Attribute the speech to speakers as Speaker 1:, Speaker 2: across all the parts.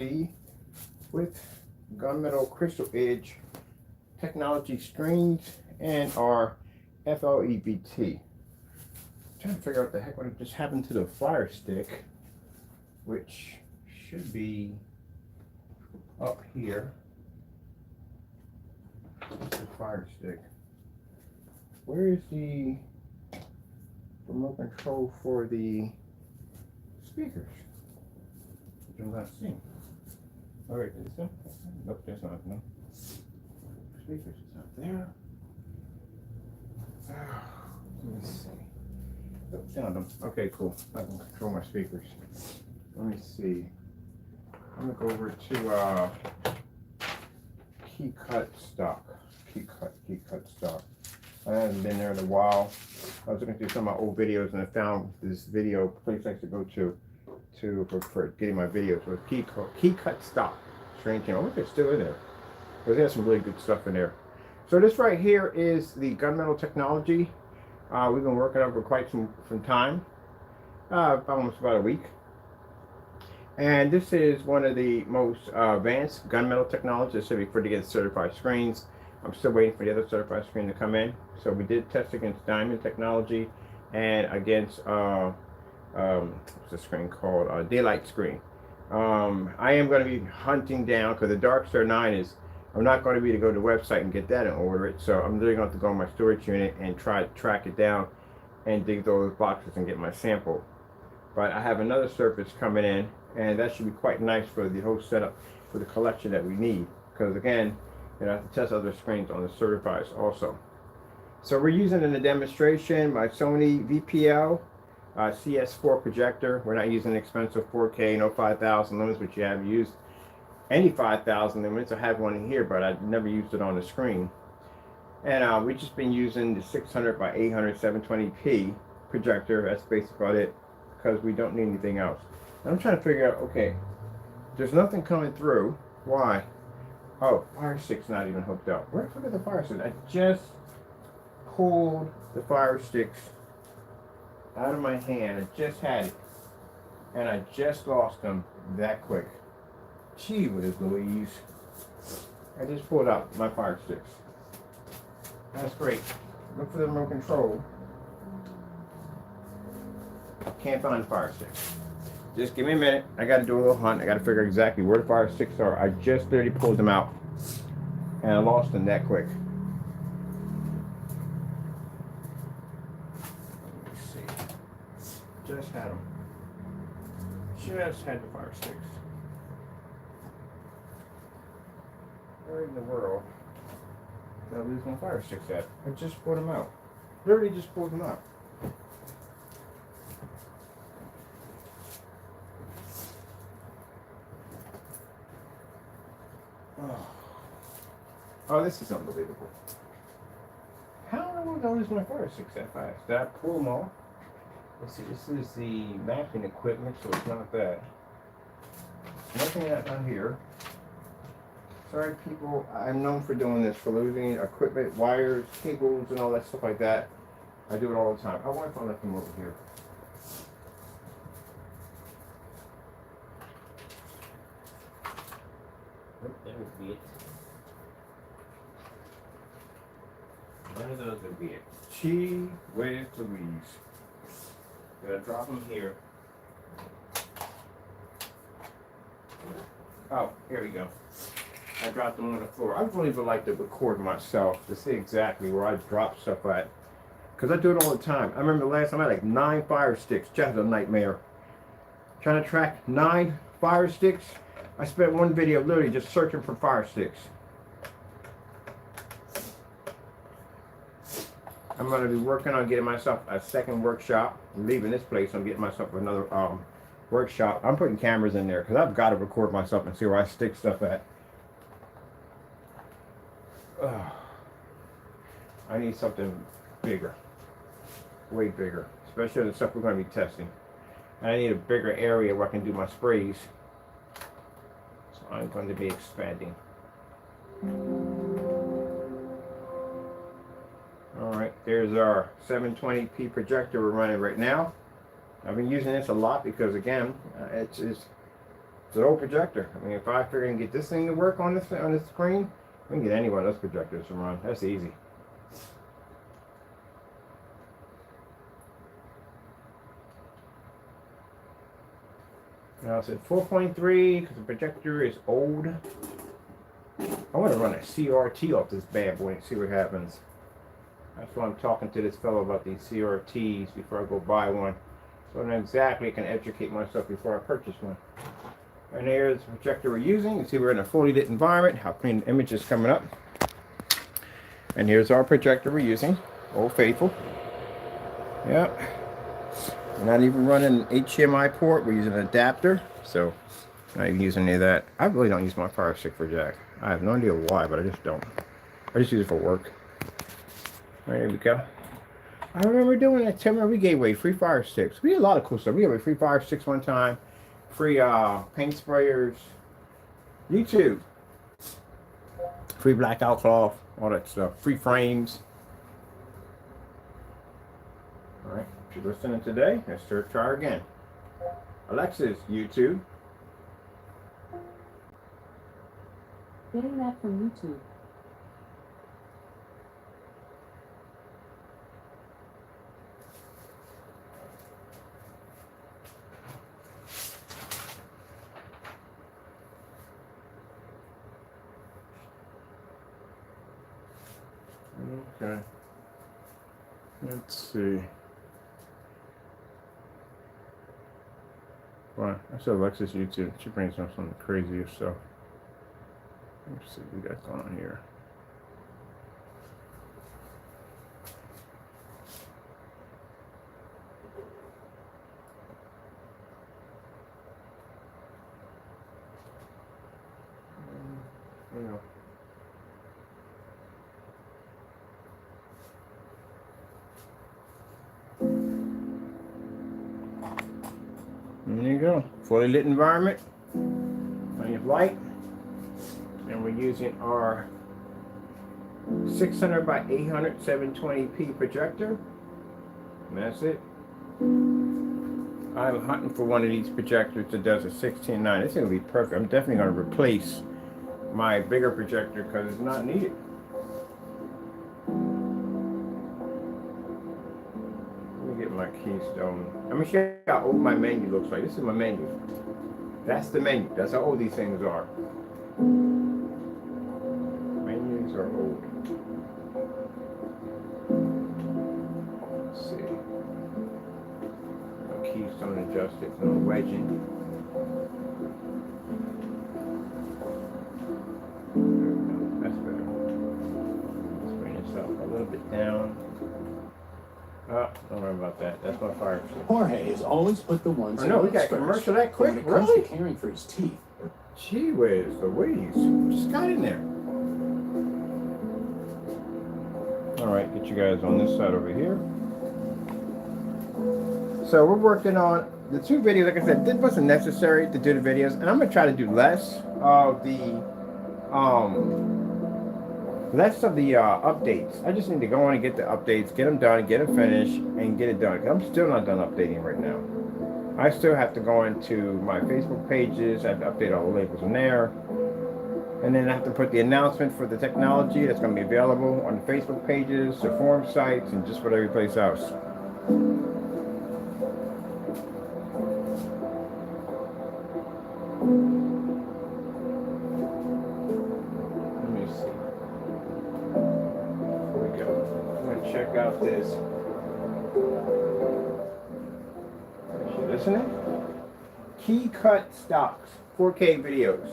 Speaker 1: with Gunmetal Crystal Edge technology screens and our FLE-BT. Trying to figure out what the heck what just happened to the Fire Stick, which should be up here. What's the Fire Stick? Where is the remote control for the speakers? Which I'm not seeing. All right, is this? Nope, there's not. No. Speakers is not there. Let me see. Oh, found them. Okay, cool. I can control my speakers. Let me see. I'm gonna go over to key cut stock. Key cut stock. I haven't been there in a while. I was looking through some of my old videos and I found this video place I used to go to for getting my videos with key cut stock. Strange thing. I wonder if it's still in there. But there's some really good stuff in there. So this right here is the Gunmetal technology. We've been working on it for quite some time, almost about a week. And this is one of the most advanced gunmetal technologies for to get certified screens. I'm still waiting for the other certified screen to come in. So we did test against diamond technology and against what's the screen called? Daylight screen. I am going to be hunting down because the Darkstar 9 is. I'm not going to be able to go to the website and get that and order it. So I'm really going to have to go on my storage unit and try to track it down and dig those boxes and get my sample. But I have another surface coming in, and that should be quite nice for the whole setup for the collection that we need. Because again, I have to test other screens on the certifieds also. So we're using in the demonstration my Sony VPL CS4 projector. We're not using expensive 4K, no 5,000 lumens, which you have used any 5,000 lumens. I have one in here, but I've never used it on the screen. And we've just been using the 600 by 800 720p projector. That's basically about it, because we don't need anything else. And I'm trying to figure out, okay, there's nothing coming through. Why? Oh, Fire Stick's not even hooked up. Where the fuck is the Fire Stick? I just pulled the Fire Sticks out of my hand. I just had it. And I just lost them that quick. Gee whiz Louise. I just pulled out my Fire Sticks. That's great. Look for the remote control. Can't find the Fire Sticks. Just give me a minute. I got to do a little hunt. I got to figure exactly where the Fire Sticks are. I just literally pulled them out. And I lost them that quick. Let me see. Just had them. Just had the Fire Sticks. Where in the world did I lose my Fire Sticks at? I just pulled them out. Literally just pulled them out. Oh, this is unbelievable. How did I lose my Fire Sticks that fast? Did I pull them off? Let's see, this is the mapping equipment, so it's not that. Nothing down here. Sorry, people, I'm known for doing this, for losing equipment, wires, cables, and all that stuff like that. I do it all the time. I wonder if I left them over here. Nope, that would be it. One of those would be it. Gee whiz Louise. Gotta drop them here. Oh, here we go. I dropped them on the floor. I really would like to record myself to see exactly where I drop stuff at. Because I do it all the time. I remember the last time I had like 9 Fire Sticks. Just a nightmare. Trying to track 9 Fire Sticks. I spent one video literally just searching for Fire Sticks. I'm going to be working on getting myself a second workshop. I'm leaving this place. I'm getting myself another workshop. I'm putting cameras in there because I've got to record myself and see where I stick stuff at. I need something bigger, way bigger, especially the stuff we're going to be testing. I need a bigger area where I can do my sprays, so I'm going to be expanding. Alright, there's our 720p projector we're running right now. I've been using this a lot because again, it's It's an old projector. I mean, if I figure I can get this thing to work on this screen, we can get any one of those projectors to run. That's easy. Now I said 4.3 because the projector is old. I want to run a CRT off this bad boy and see what happens. That's why I'm talking to this fellow about these CRTs before I go buy one. So I know exactly I can educate myself before I purchase one. And here's the projector we're using. You see we're in a fully lit environment. How clean the image is coming up. And here's our projector we're using. Old Faithful. Yep. We're not even running an HDMI port. We're using an adapter. So not even using any of that. I really don't use my Fire Stick for jack. I have no idea why, but I just don't. I just use it for work. All right, here we go. I remember doing that. Remember we gave away free Fire Sticks. We did a lot of cool stuff. We gave away free Fire Sticks one time. Free paint sprayers. YouTube. Free blackout cloth. All that stuff. Free frames. All right. If you're listening today, let's try again. Alexa's YouTube.
Speaker 2: Getting that from YouTube.
Speaker 1: Okay. Let's see. Well, I said Alexa's YouTube. She brings up some crazy stuff. Let's see what we got going on here. There you go. Fully lit environment. Plenty of light. And we're using our 600 by 800 720p projector. And that's it. I'm hunting for one of these projectors that does a 16:9. It's going to be perfect. I'm definitely going to replace my bigger projector because it's not needed. Let me get my keystone. I'm going to show you how old my menu looks like. This is my menu. That's the menu. That's how old these things are. Menus are old. Let's see. No keystone adjusted, no wedging. That's better. Let's bring this up a little bit down. Oh, don't worry about that. That's my Fire Stick.
Speaker 3: Jorge has always put the ones.
Speaker 1: Oh no, we got a commercial that quick.
Speaker 3: When it comes
Speaker 1: Really?
Speaker 3: to caring for his teeth.
Speaker 1: Gee whiz, Louise. Just got in there. Alright, get you guys on this side over here. So we're working on the two videos. Like I said, this wasn't necessary to do the videos, and I'm gonna try to do less of the updates. I just need to go on and get the updates, get them done, get them finished, and get it done. I'm still not done updating right now. I still have to go into my Facebook pages. I have to update all the labels in there. And then I have to put the announcement for the technology that's going to be available on the Facebook pages, the forum sites, and just about every place else. Let me see. Here we go. I'm going to check out this. Is she listening? Key cut stocks, 4K videos.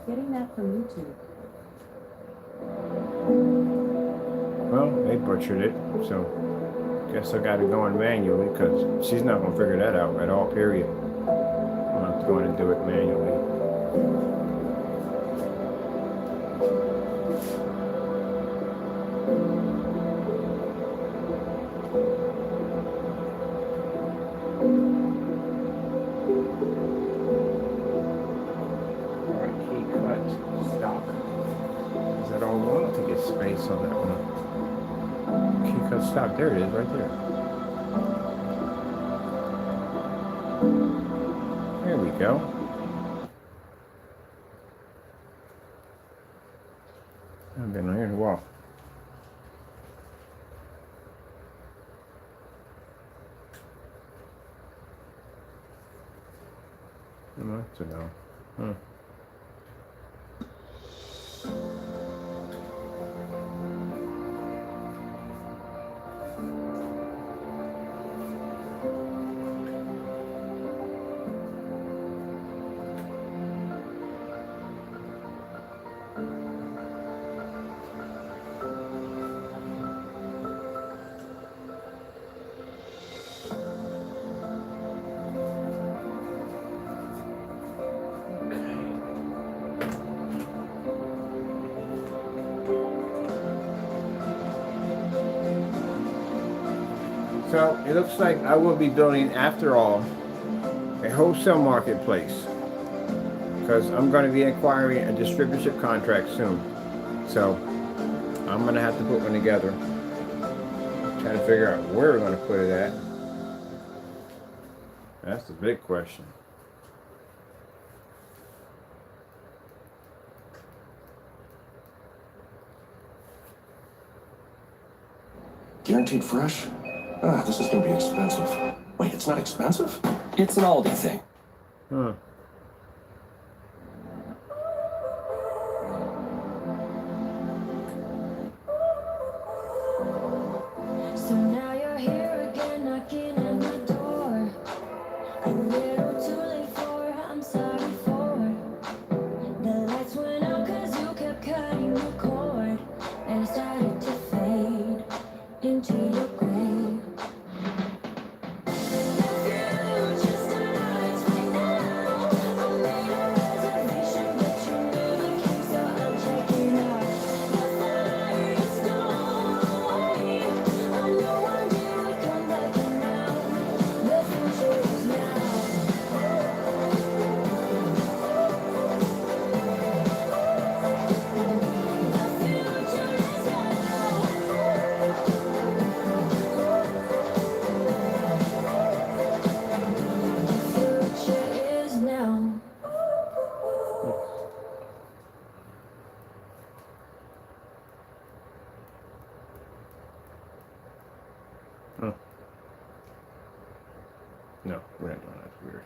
Speaker 2: Getting that from YouTube.
Speaker 1: Well, they butchered it, so guess I got to go in manually because she's not going to figure that out at all, period. I'm not going to do it manually. Space on that one. Key cut stock. There it is, right there. There we go. go. I've been on here in a while. A month ago. Huh. So it looks like I will be building, after all, a wholesale marketplace, because I'm going to be acquiring a distributorship contract soon. So I'm going to have to put one together. Trying to figure out where we're going to put it at. That's the big question.
Speaker 4: Guaranteed fresh? Ah, this is gonna be expensive. Wait, it's not expensive?
Speaker 3: It's an Aldi thing.
Speaker 1: Huh.
Speaker 5: So now you're here again, knocking at my door. A little too late for, I'm sorry for. The lights went out 'cause you kept cutting the cord, and it started to fade into your grave.
Speaker 1: No, we're not doing that. That's weird.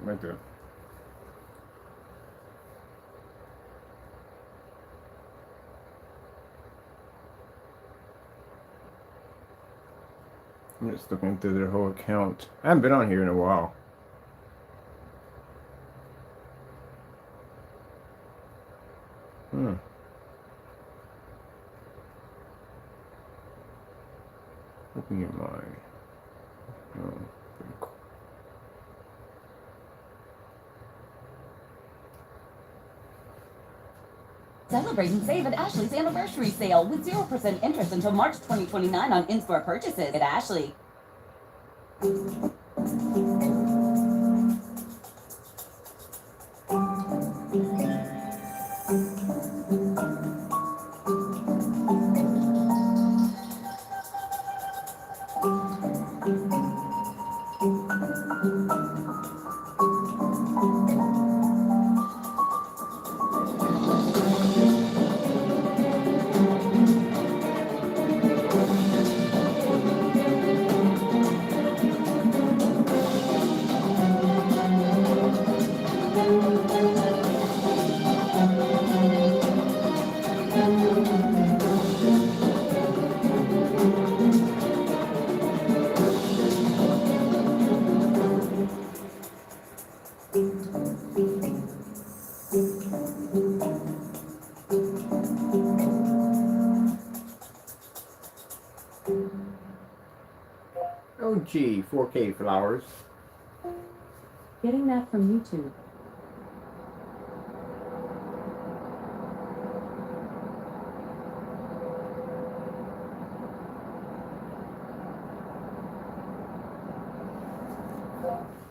Speaker 1: Right there. I'm just looking through their whole account. I haven't been on here in a while. Looking at my... Oh, pretty cool.
Speaker 6: Celebrate and save at Ashley's anniversary sale with 0% interest until March 2029 on in-store purchases at Ashley.
Speaker 1: Oh gee, 4K flowers.
Speaker 2: Getting that from YouTube.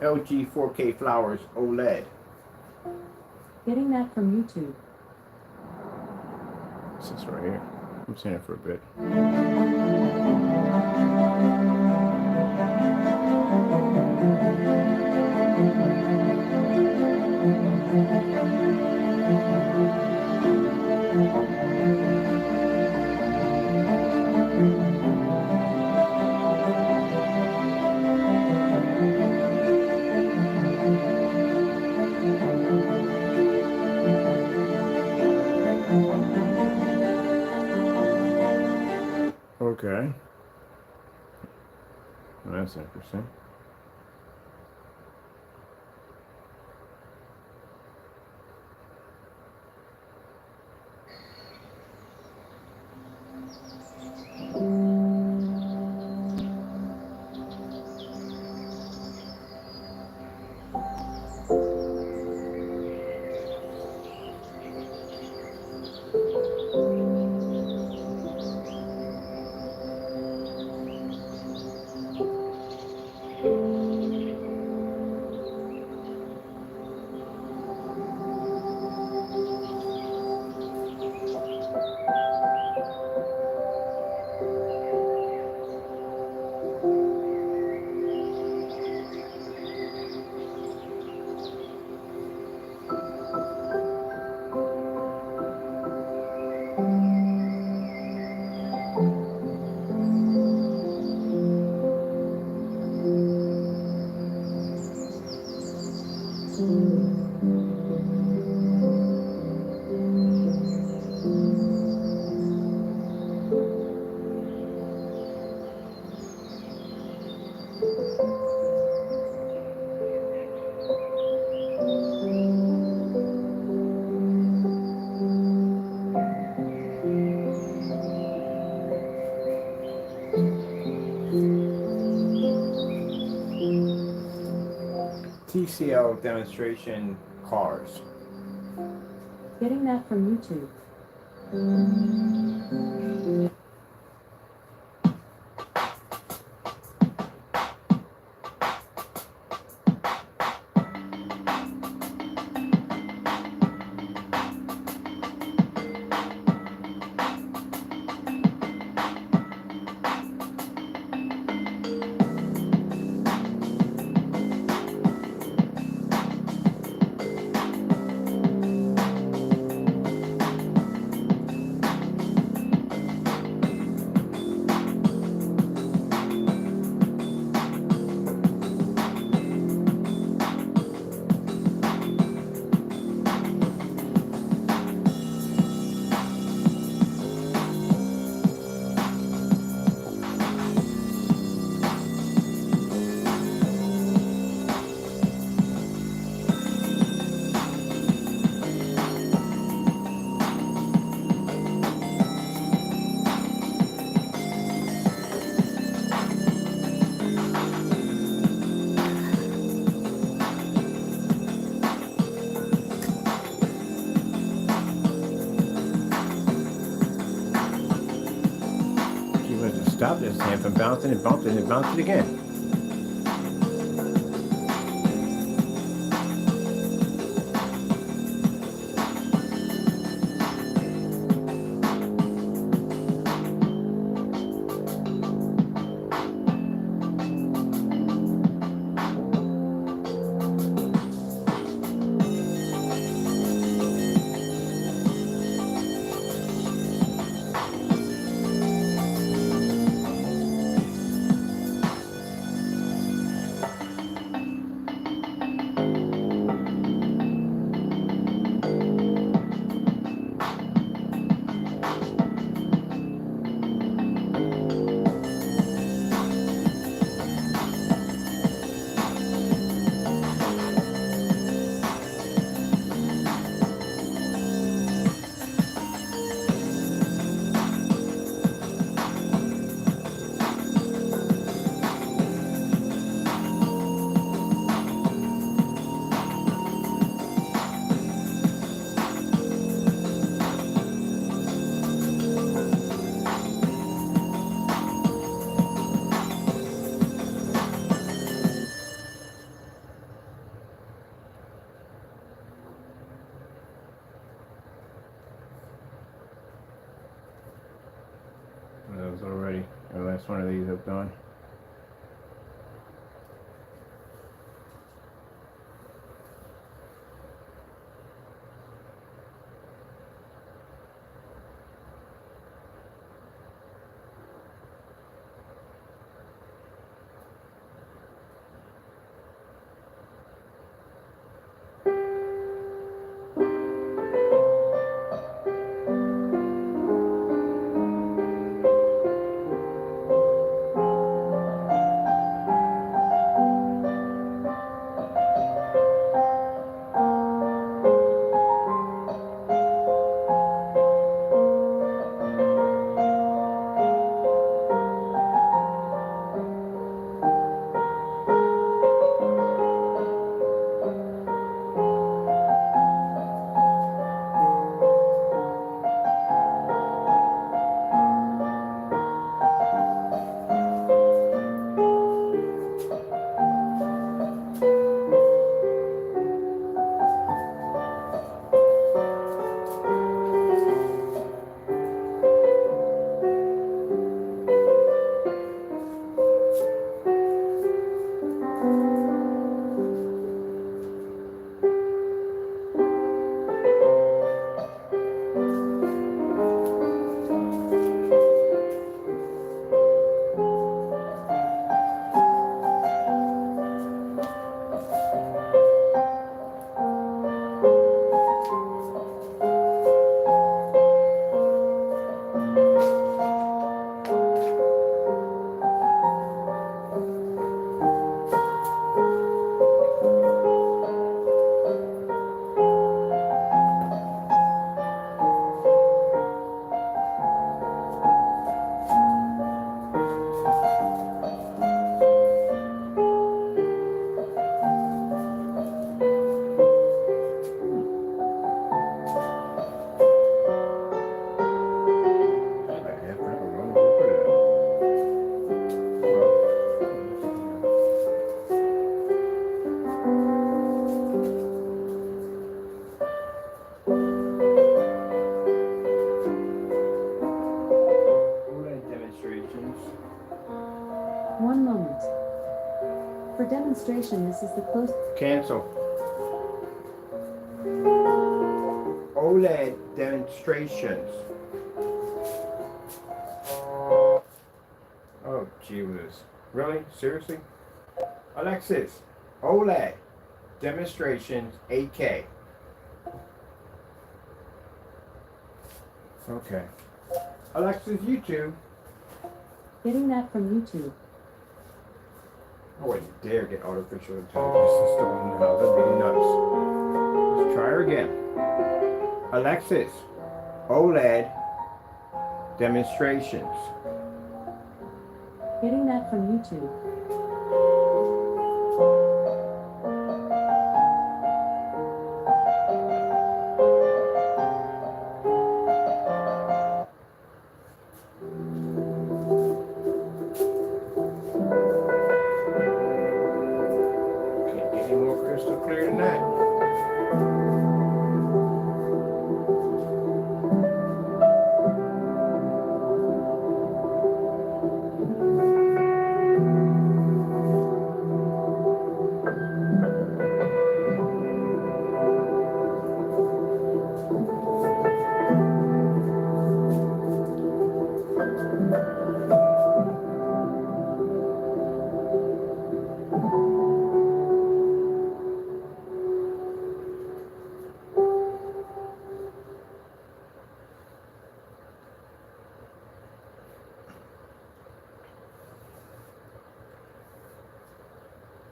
Speaker 1: LG 4K flowers OLED.
Speaker 2: Getting that from YouTube.
Speaker 1: This is right here. I'm seeing it for a bit. Okay. Well, that's interesting. TCL demonstration cars.
Speaker 2: Getting that from YouTube.
Speaker 1: Stop this thing from bouncing and bumping and bouncing again. those already. The last one of these I've done.
Speaker 2: One moment. For demonstration, this is the close.
Speaker 1: Cancel. OLED demonstrations. Oh, gee whiz. Really? Seriously? Alexis, OLED demonstrations 8K. Okay. Alexis, YouTube.
Speaker 2: Getting that from YouTube.
Speaker 1: I wouldn't dare get artificial intelligence installed in the house. That'd be nuts. Let's try her again. Alexis, OLED demonstrations.
Speaker 2: Getting that from YouTube.
Speaker 1: Can't get any more crystal clear than that.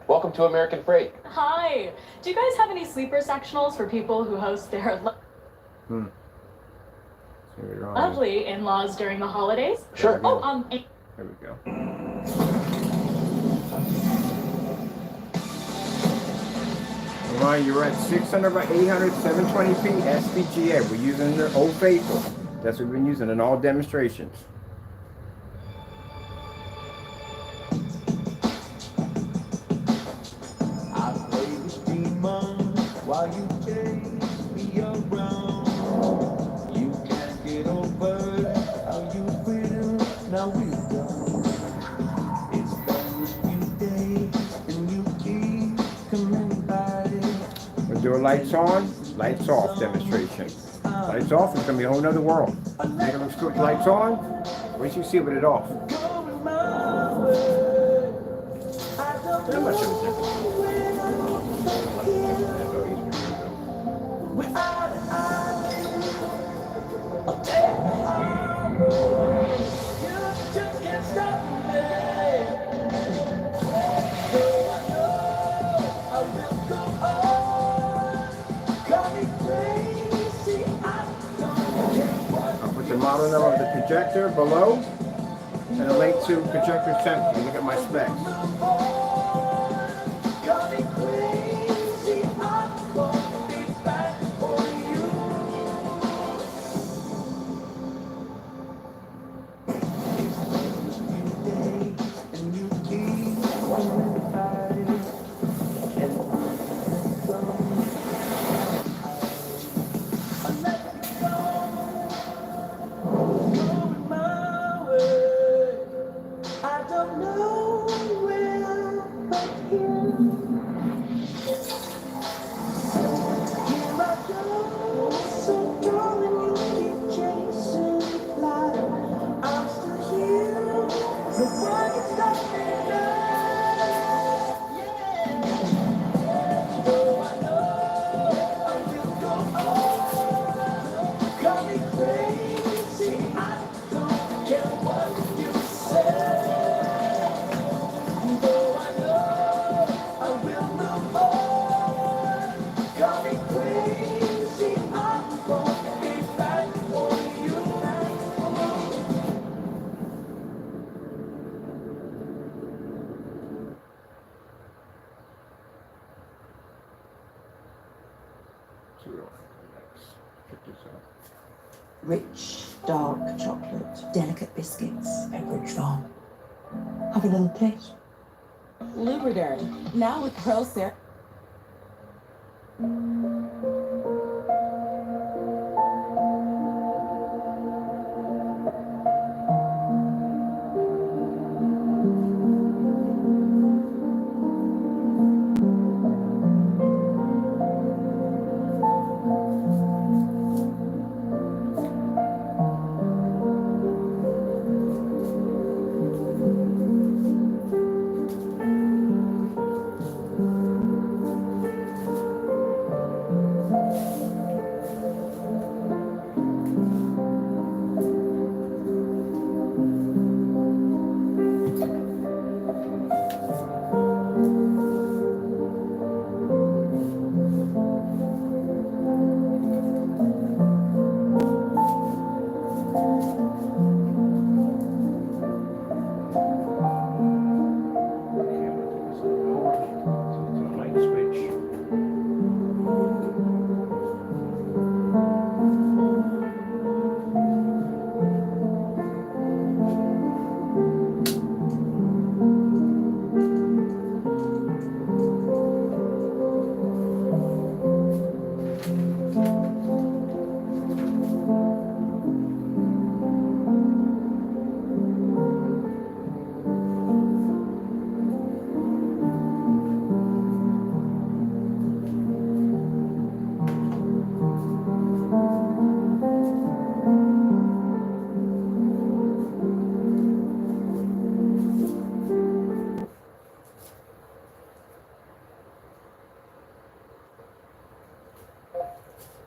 Speaker 7: Welcome to American Freight.
Speaker 8: Hi. Do you guys have any sleeper sectionals for people who host their
Speaker 1: See what you're on.
Speaker 8: lovely in-laws during the holidays?
Speaker 7: Sure.
Speaker 8: Oh,
Speaker 1: There we go. Come on, you're at 600 by 800, 720p SVGA. We're using the Old Faithful. That's what we've been using in all demonstrations.
Speaker 9: I play the demon while you chase me around. You can't get over how you feel. Now we
Speaker 1: lights on, lights off demonstration. Lights off is gonna be a whole nother world. Make it look good. Lights on, wait till you see it with it off. Not much of a difference. I'll put the model number of the projector below and a link to projector center. You look at my specs.
Speaker 7: Rich, dark chocolate, delicate biscuits, Pepperidge Farm. Have a little taste.
Speaker 6: Lubriderm, now with pearl syrup.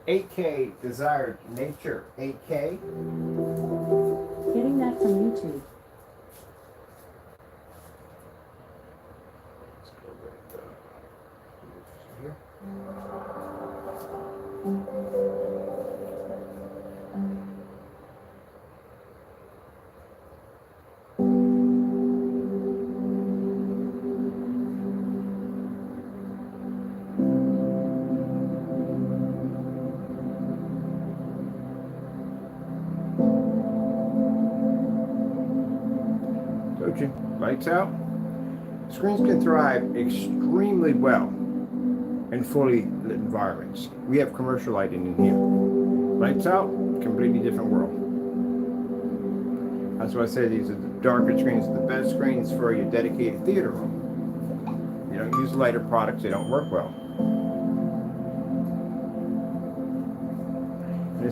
Speaker 1: $8K desired nature. $8K.
Speaker 2: Getting that from YouTube.
Speaker 1: Let's go with here. Lights out. Screens can thrive extremely well in fully lit environments. We have commercial lighting in here. Lights out, completely different world. That's why I say these are the darker screens, the best screens for your dedicated theater room. You don't use lighter products, they don't work well.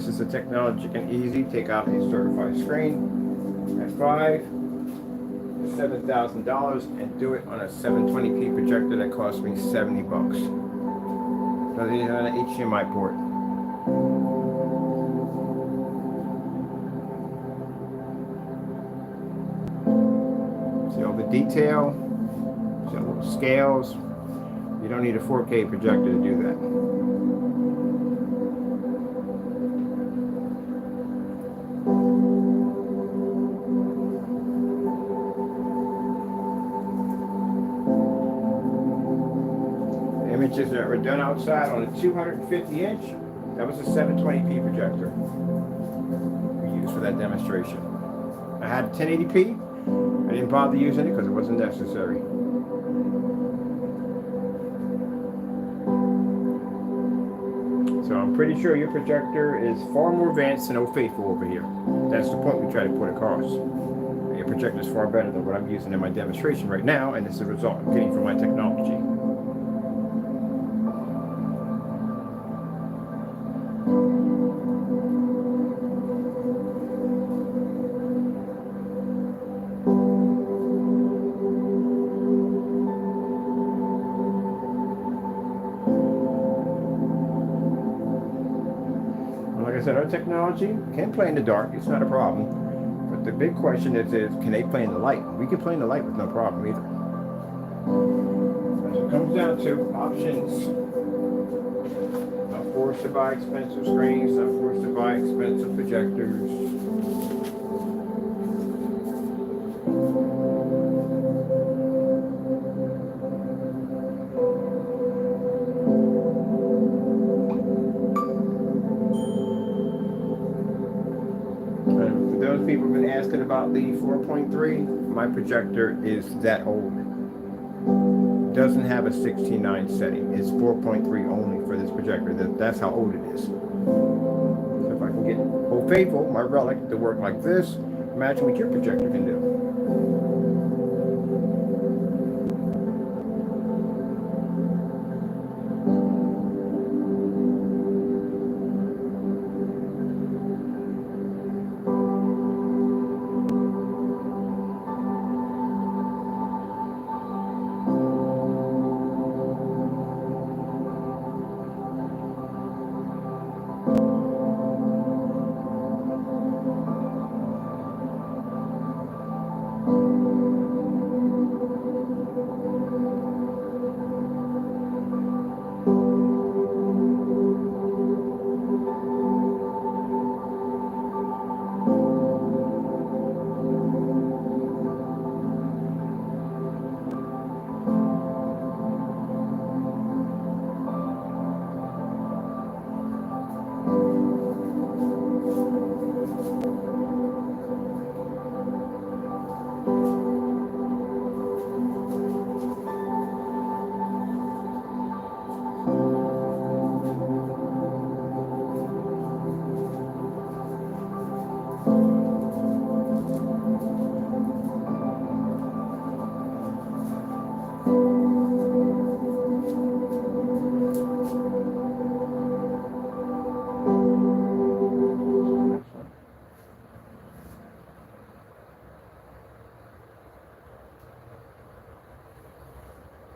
Speaker 1: This is a technology you can easily take out a certified screen at 5 to $7,000 and do it on a 720p projector that cost me 70 bucks. Doesn't even have an HDMI port. See all the detail, see all the scales. You don't need a 4K projector to do that. Images that were done outside on a 250 inch, that was a 720p projector we used for that demonstration. I had 1080p, I didn't bother using it because it wasn't necessary. So I'm pretty sure your projector is far more advanced than Old Faithful over here. That's the point we try to put across. Your projector is far better than what I'm using in my demonstration right now, and this is the result I'm getting from my technology. Like I said, our technology can play in the dark. It's not a problem. But the big question is can they play in the light? We can play in the light with no problem either. As it comes down to options, not forced to buy expensive screens, not forced to buy expensive projectors. Those people have been asking about the 4.3. My projector is that old. It doesn't have a 16:9 setting. It's 4.3 only for this projector. That's how old it is. So if I can get Old Faithful, my relic, to work like this, imagine what your projector can do.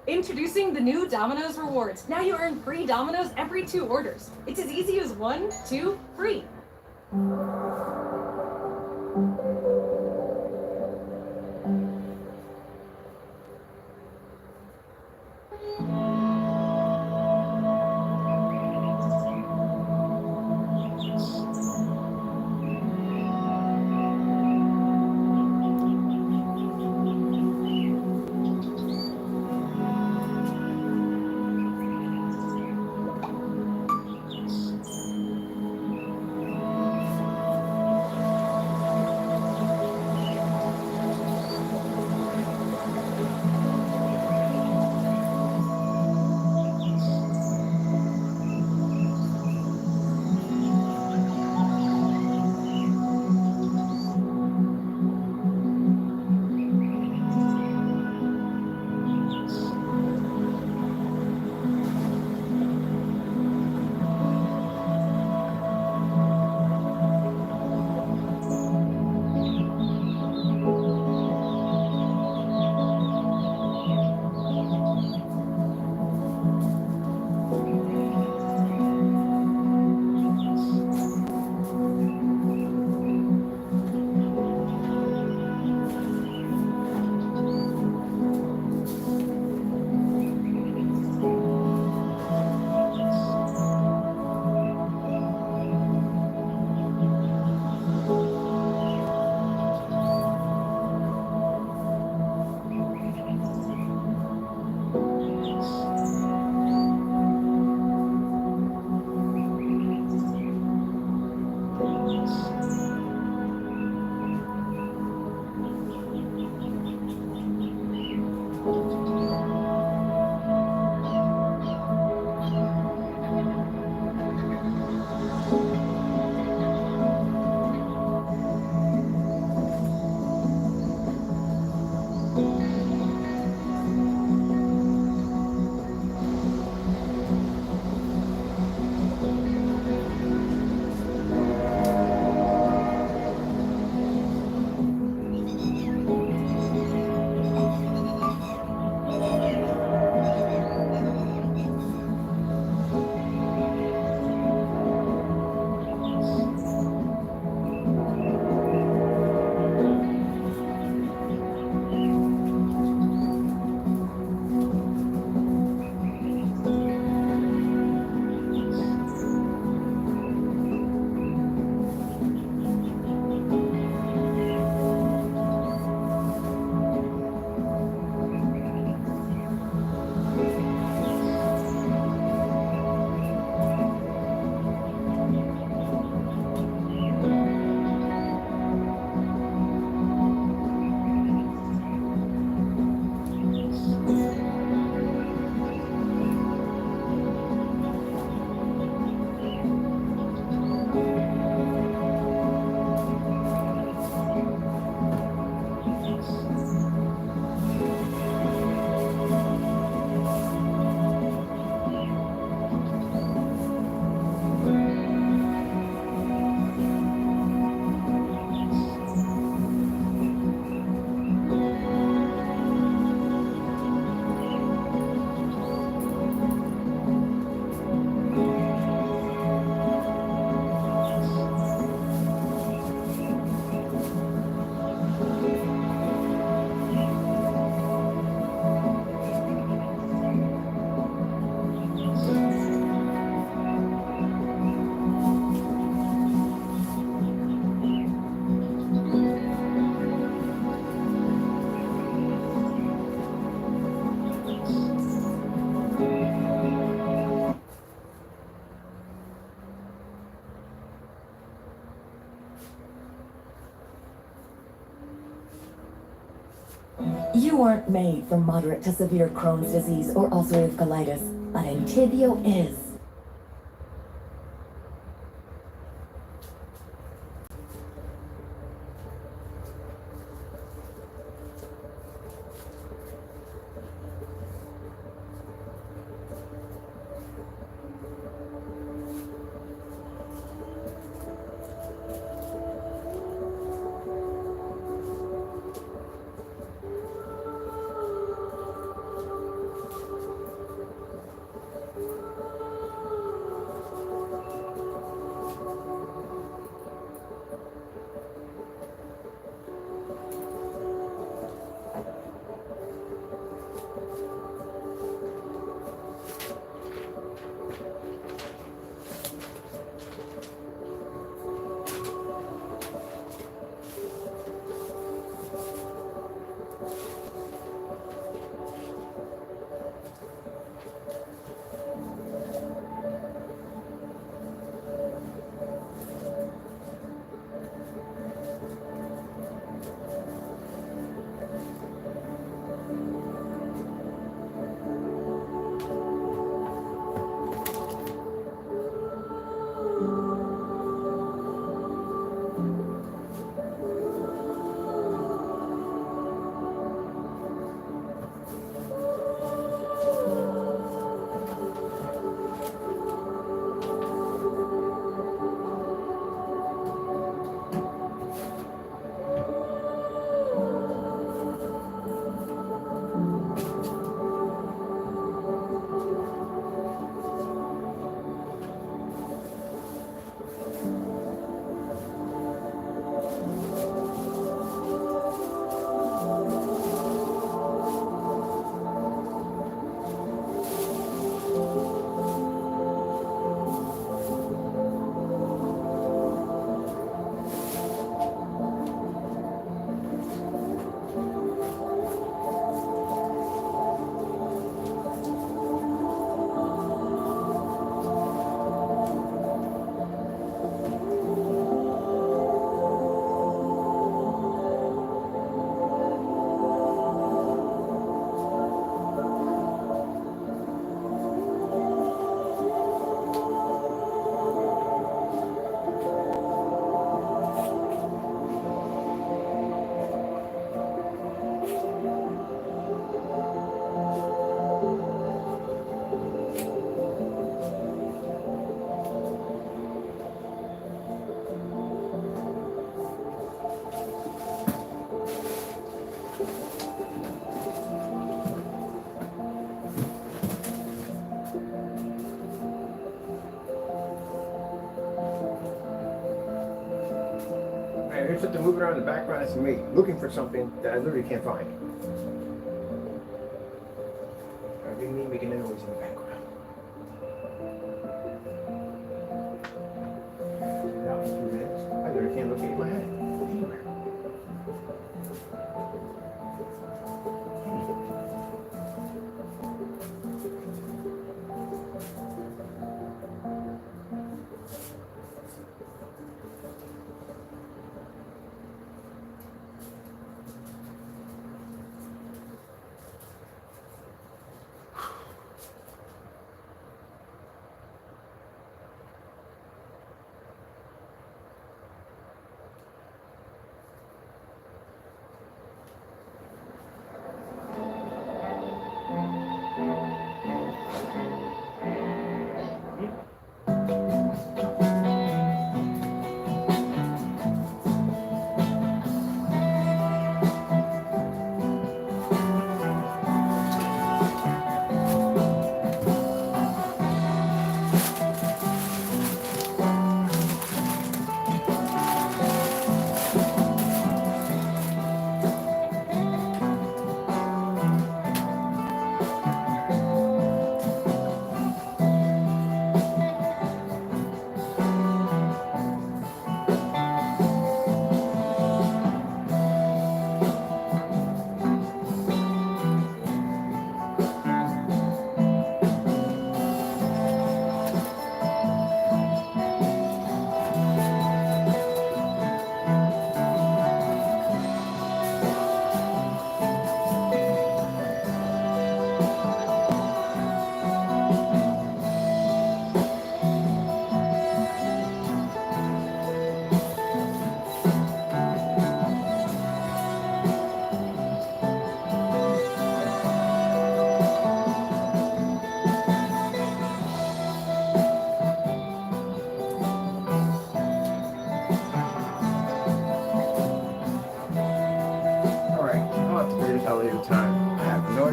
Speaker 8: Introducing the new Domino's Rewards. Now you earn free Domino's every 2 orders. It's as easy as 1, 2, free.
Speaker 7: You weren't made for moderate to severe Crohn's disease or ulcerative colitis, but Entyvio is.
Speaker 1: I heard something moving around in the background. It's me looking for something that I literally can't find. I didn't mean making a noise in the background. Now, 2 minutes. I literally can't locate my head anywhere.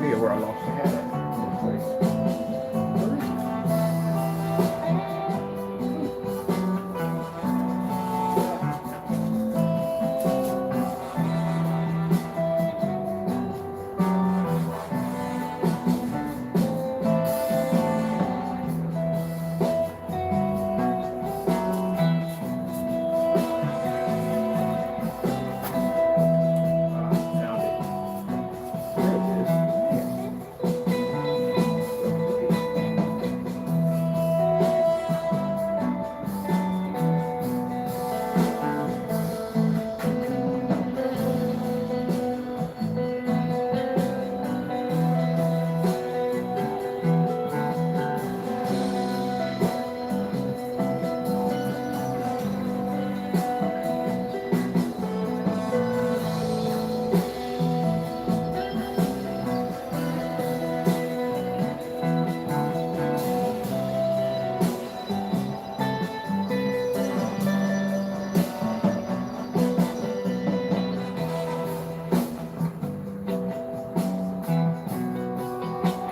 Speaker 1: idea where I lost the hat at in this place. Found it. There it is.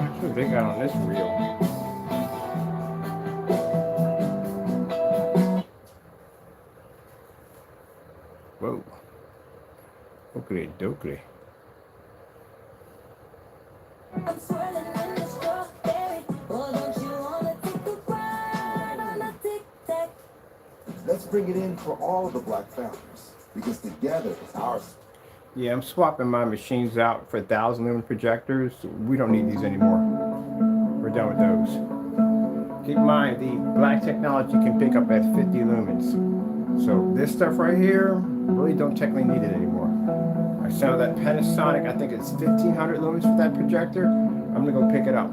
Speaker 1: That's what they got on this reel. Whoa. Oakley dokley.
Speaker 5: I'm swirling in the strawberry. Oh, don't you wanna take a ride on a tic-tac?
Speaker 9: Let's bring it in for all the black founders, because together it's ours.
Speaker 1: Yeah, I'm swapping my machines out for 1,000 lumen projectors. We don't need these anymore. We're done with those. Keep in mind, the black technology can pick up at 50 lumens. So this stuff right here, really don't technically need it anymore. I saw that Panasonic, I think it's 1,500 lumens for that projector. I'm gonna go pick it up.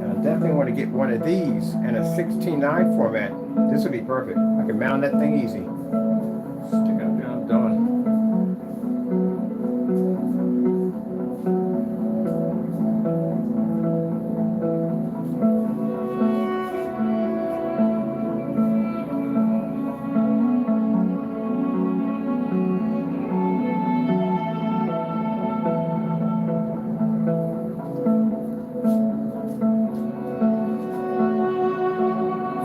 Speaker 1: And I definitely want to get one of these in a 16:9 format. This would be perfect. I can mount that thing easy. Stick it up there, I'm done.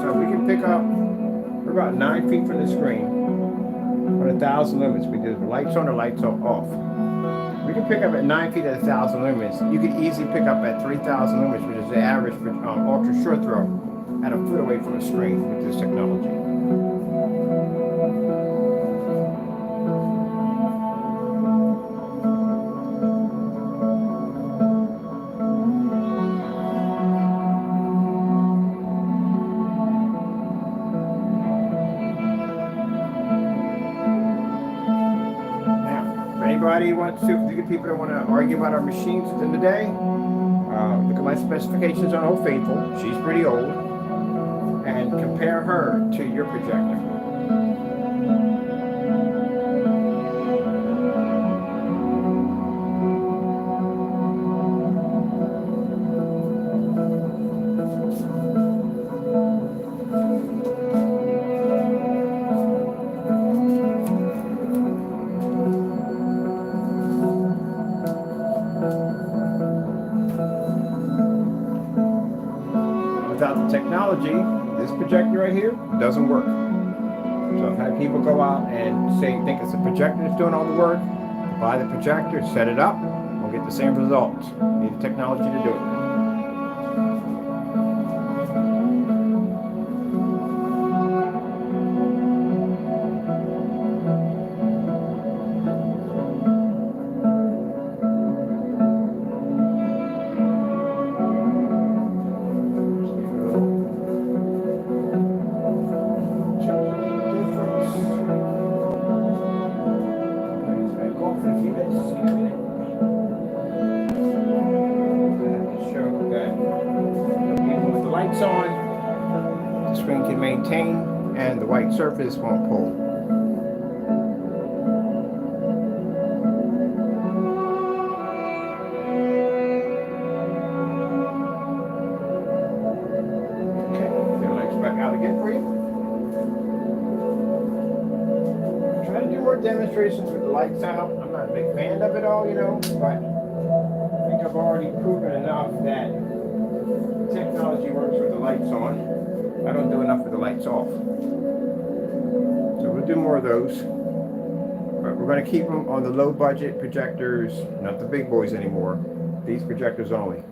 Speaker 1: So we can pick up, we're about 9 feet from the screen on 1,000 lumens because the lights on or lights are off. We can pick up at 9 feet at 1,000 lumens. You can easily pick up at 3,000 lumens, which is the average for ultra short throw, at a foot away from the screen with this technology. Anybody wants to, if you get people that want to argue about our machines within the day, look at my specifications on Old Faithful. She's pretty old. And compare her to your projector. Without the technology, this projector right here doesn't work. So I've had people go out and think it's a projector that's doing all the work, buy the projector, set it up, we'll get the same results. You need the technology to do it. On, the screen can maintain, and the white surface won't pull. Okay, get the lights back out again for you. demonstrations with the lights out. I'm not a big fan of it all, you know, but I think I've already proven enough that technology works with the lights on. I don't do enough with the lights off. So we'll do more of those. But we're going to keep them on the low budget projectors, not the big boys anymore. These projectors only.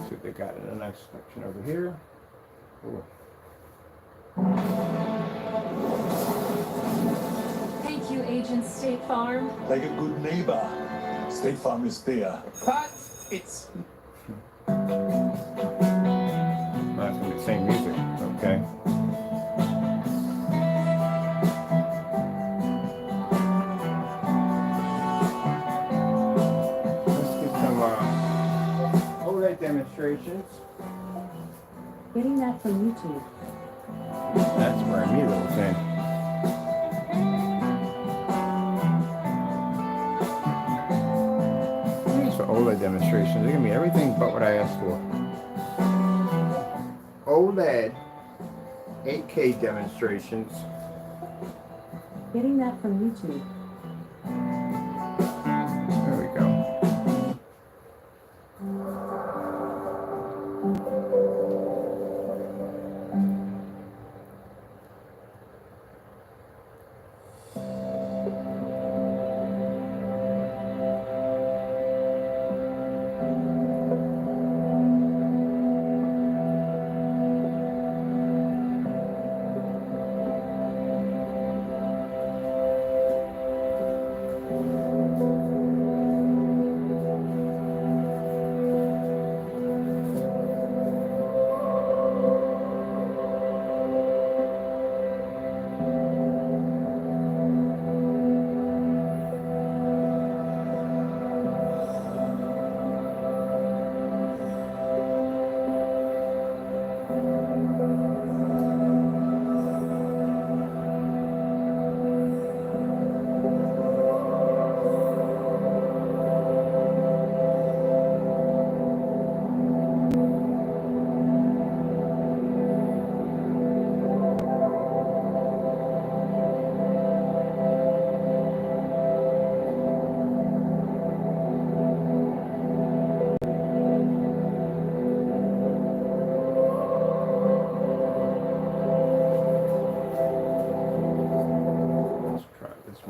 Speaker 1: See what they got in a nice section over here. Ooh.
Speaker 8: Thank you, Agent State Farm.
Speaker 9: Like a good neighbor, State Farm is there.
Speaker 3: Cut! It's
Speaker 1: That's going to be the same music, okay. Let's get some OLED demonstrations.
Speaker 2: Getting that from YouTube.
Speaker 1: That's where I need a little thing. These are OLED demonstrations. They're going to be everything but what I asked for. OLED 8K demonstrations.
Speaker 2: Getting that from YouTube.
Speaker 1: There we go.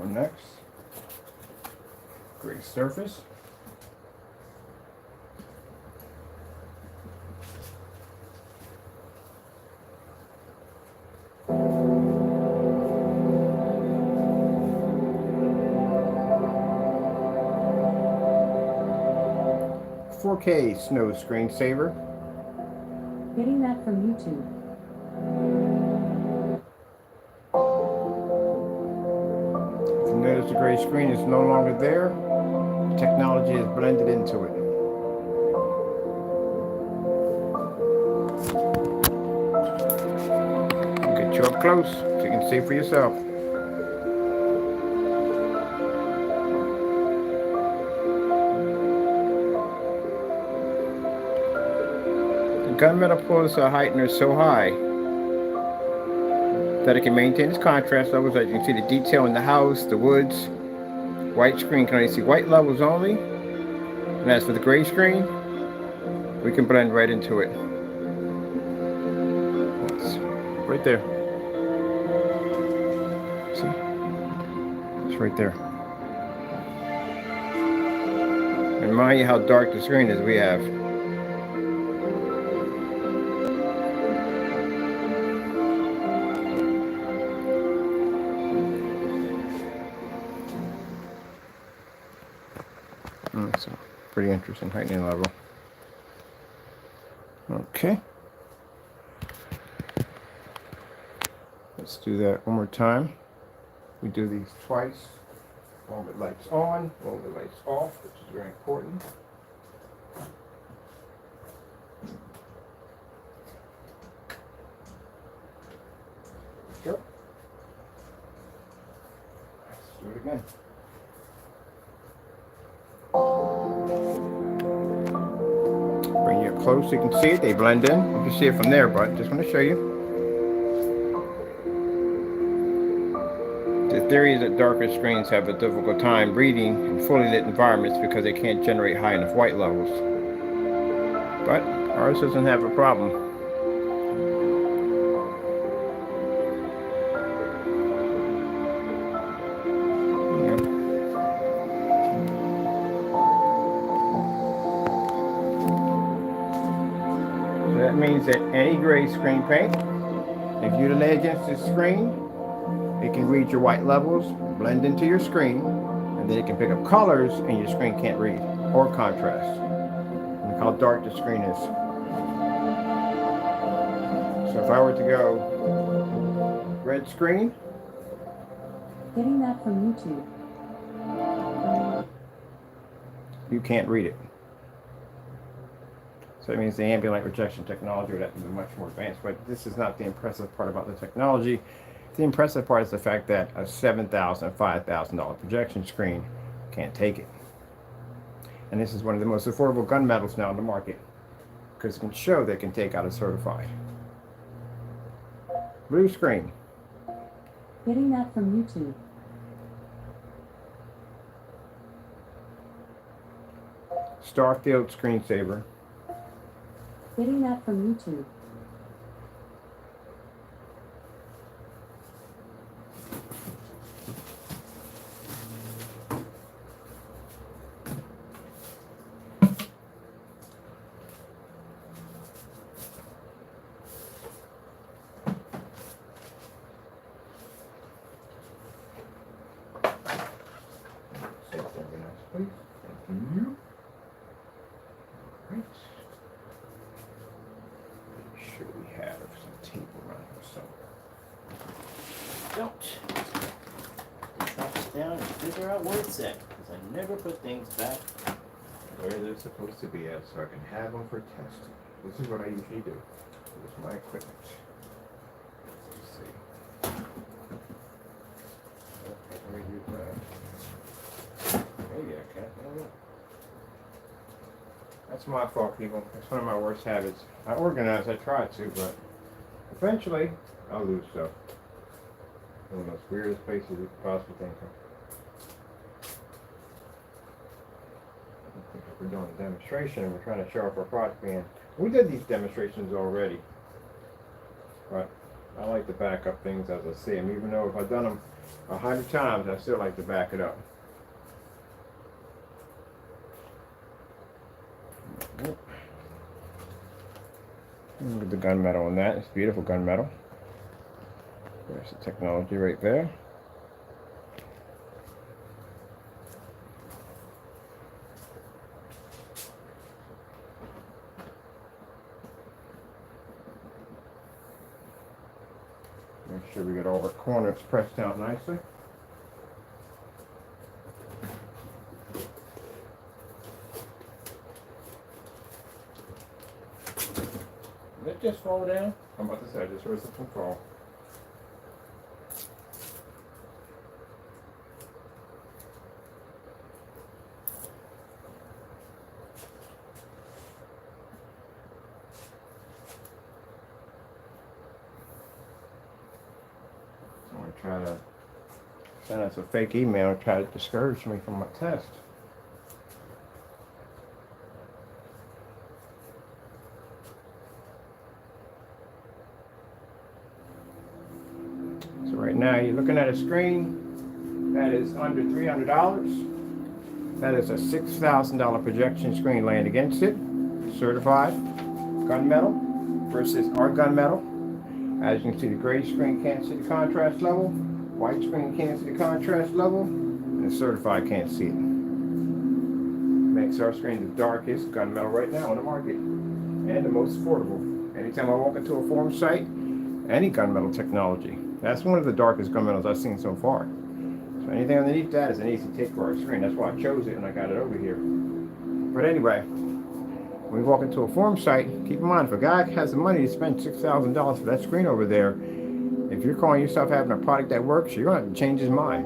Speaker 1: Next, gray surface. "4K snow screensaver."
Speaker 2: Getting that from YouTube.
Speaker 1: Notice the gray screen is no longer there. Technology is blended into it. I'll get you up close so you can see for yourself. The gunmetal pulls a Heightener so high that it can maintain its contrast levels. As you can see the detail in the house, the woods. White screen can only see white levels only. And as for the gray screen, we can blend right into it. It's right there. See? It's right there. And mind you how dark the screen is we have. So pretty interesting heightening level. Okay. Let's do that one more time. We do these twice. All the lights on, all the lights off, which is very important. Go. Let's do it again. Bring you up close so you can see it. They blend in. You can see it from there, but just want to show you. The theory is that darker screens have a difficult time reading in fully lit environments because they can't generate high enough white levels. But ours doesn't have a problem. So that means that any gray screen paint, if you lay against the screen, it can read your white levels, blend into your screen, and then it can pick up colors and your screen can't read, or contrast. Look how dark the screen is. So if I were to go red screen,
Speaker 6: Getting that from YouTube.
Speaker 1: you can't read it. So it means the ambient light rejection technology would have to be much more advanced, but this is not the impressive part about the technology. The impressive part is the fact that a $7,000, $5,000 projection screen can't take it. And this is one of the most affordable gunmetals now on the market because it can show they can take out a certified. Blue screen.
Speaker 6: Getting that from YouTube.
Speaker 1: Starfield screensaver.
Speaker 6: Getting that from YouTube.
Speaker 1: Please. Thank you. Right. Make sure we have some tape around here somewhere.
Speaker 10: Don't drop this down and figure out where it's at, because I never put things back.
Speaker 1: Where they're supposed to be at, so I can have them for testing. This is what I usually do. This is my equipment. Let's see. Okay, let me use that. Maybe I can't. I don't know. That's my fault, people. That's one of my worst habits. I organize, I try to, but eventually I'll lose stuff. One of those weirdest places you could possibly think of. I think if we're doing a demonstration and we're trying to show off our product, man. We did these demonstrations already, but I like to back up things as I see them. Even though if I've done them 100 times, I still like to back it up. Look at the gunmetal on that. It's beautiful gunmetal. There's the technology right there. Make sure we get all our corners pressed down nicely. Did it just fall down? I'm about to say I just heard something fall. Someone try to send us a fake email and try to discourage me from my test. So right now you're looking at a screen that is under $300. That is a $6,000 projection screen laying against it, certified gunmetal versus our gunmetal. As you can see, the gray screen can't see the contrast level, white screen can't see the contrast level, and the certified can't see it. Makes our screen the darkest gunmetal right now on the market and the most affordable. Anytime I walk into a forum site, any gunmetal technology. That's one of the darkest gunmetals I've seen so far. So anything underneath that is an easy take for our screen. That's why I chose it and I got it over here. But anyway, when we walk into a forum site, keep in mind, if a guy has the money to spend $6,000 for that screen over there, if you're calling yourself having a product that works, you're going to have to change his mind.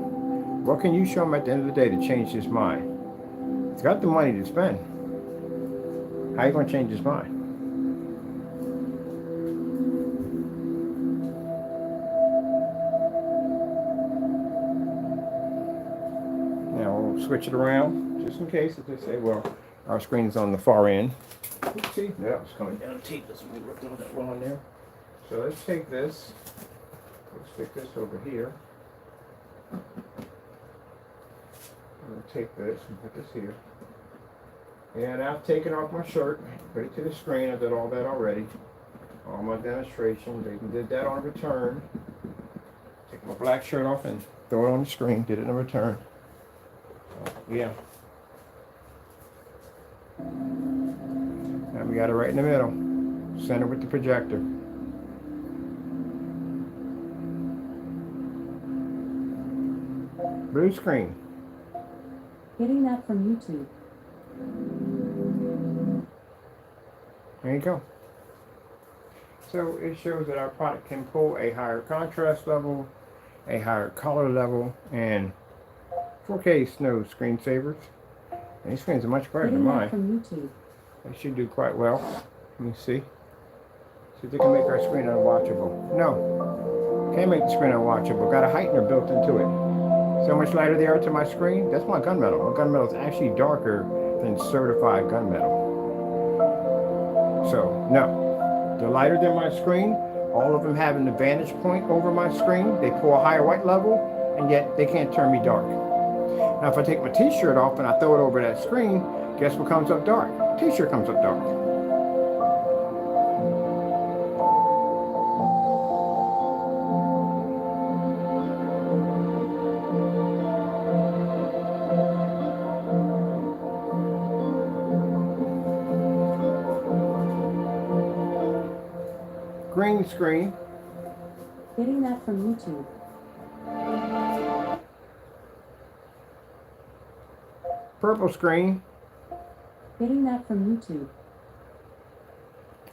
Speaker 1: What can you show him at the end of the day to change his mind? He's got the money to spend. How are you going to change his mind? switch it around just in case. If they say, well, our screen is on the far end. Let's see, that was coming down. Tape this one, we're doing that one on there. So let's take this. Let's stick this over here. I'm going to take this and put this here. And I've taken off my shirt, put it to the screen. I did all that already. All my demonstration. They even did that on return. Take my black shirt off and throw it on the screen. Did it in return. So, yeah. Now we got it right in the middle. Center with the projector. Blue screen.
Speaker 2: Getting that from YouTube.
Speaker 1: There you go. So it shows that our product can pull a higher contrast level, a higher color level, and 4K snow screensavers. And these screens are much brighter than
Speaker 2: Getting that
Speaker 1: mine.
Speaker 2: from YouTube.
Speaker 1: They should do quite well. Let me see. See if they can make our screen unwatchable. No. Can't make the screen unwatchable. Got a Heightener built into it. See how much lighter they are to my screen? That's my gunmetal. My gunmetal is actually darker than certified gunmetal. So, no. They're lighter than my screen. All of them have an advantage point over my screen. They pull a higher white level, and yet they can't turn me dark. Now, if I take my t-shirt off and I throw it over that screen, guess what comes up dark? T-shirt comes up dark. Green screen.
Speaker 2: Getting that from YouTube.
Speaker 1: Purple screen.
Speaker 2: Getting that from YouTube.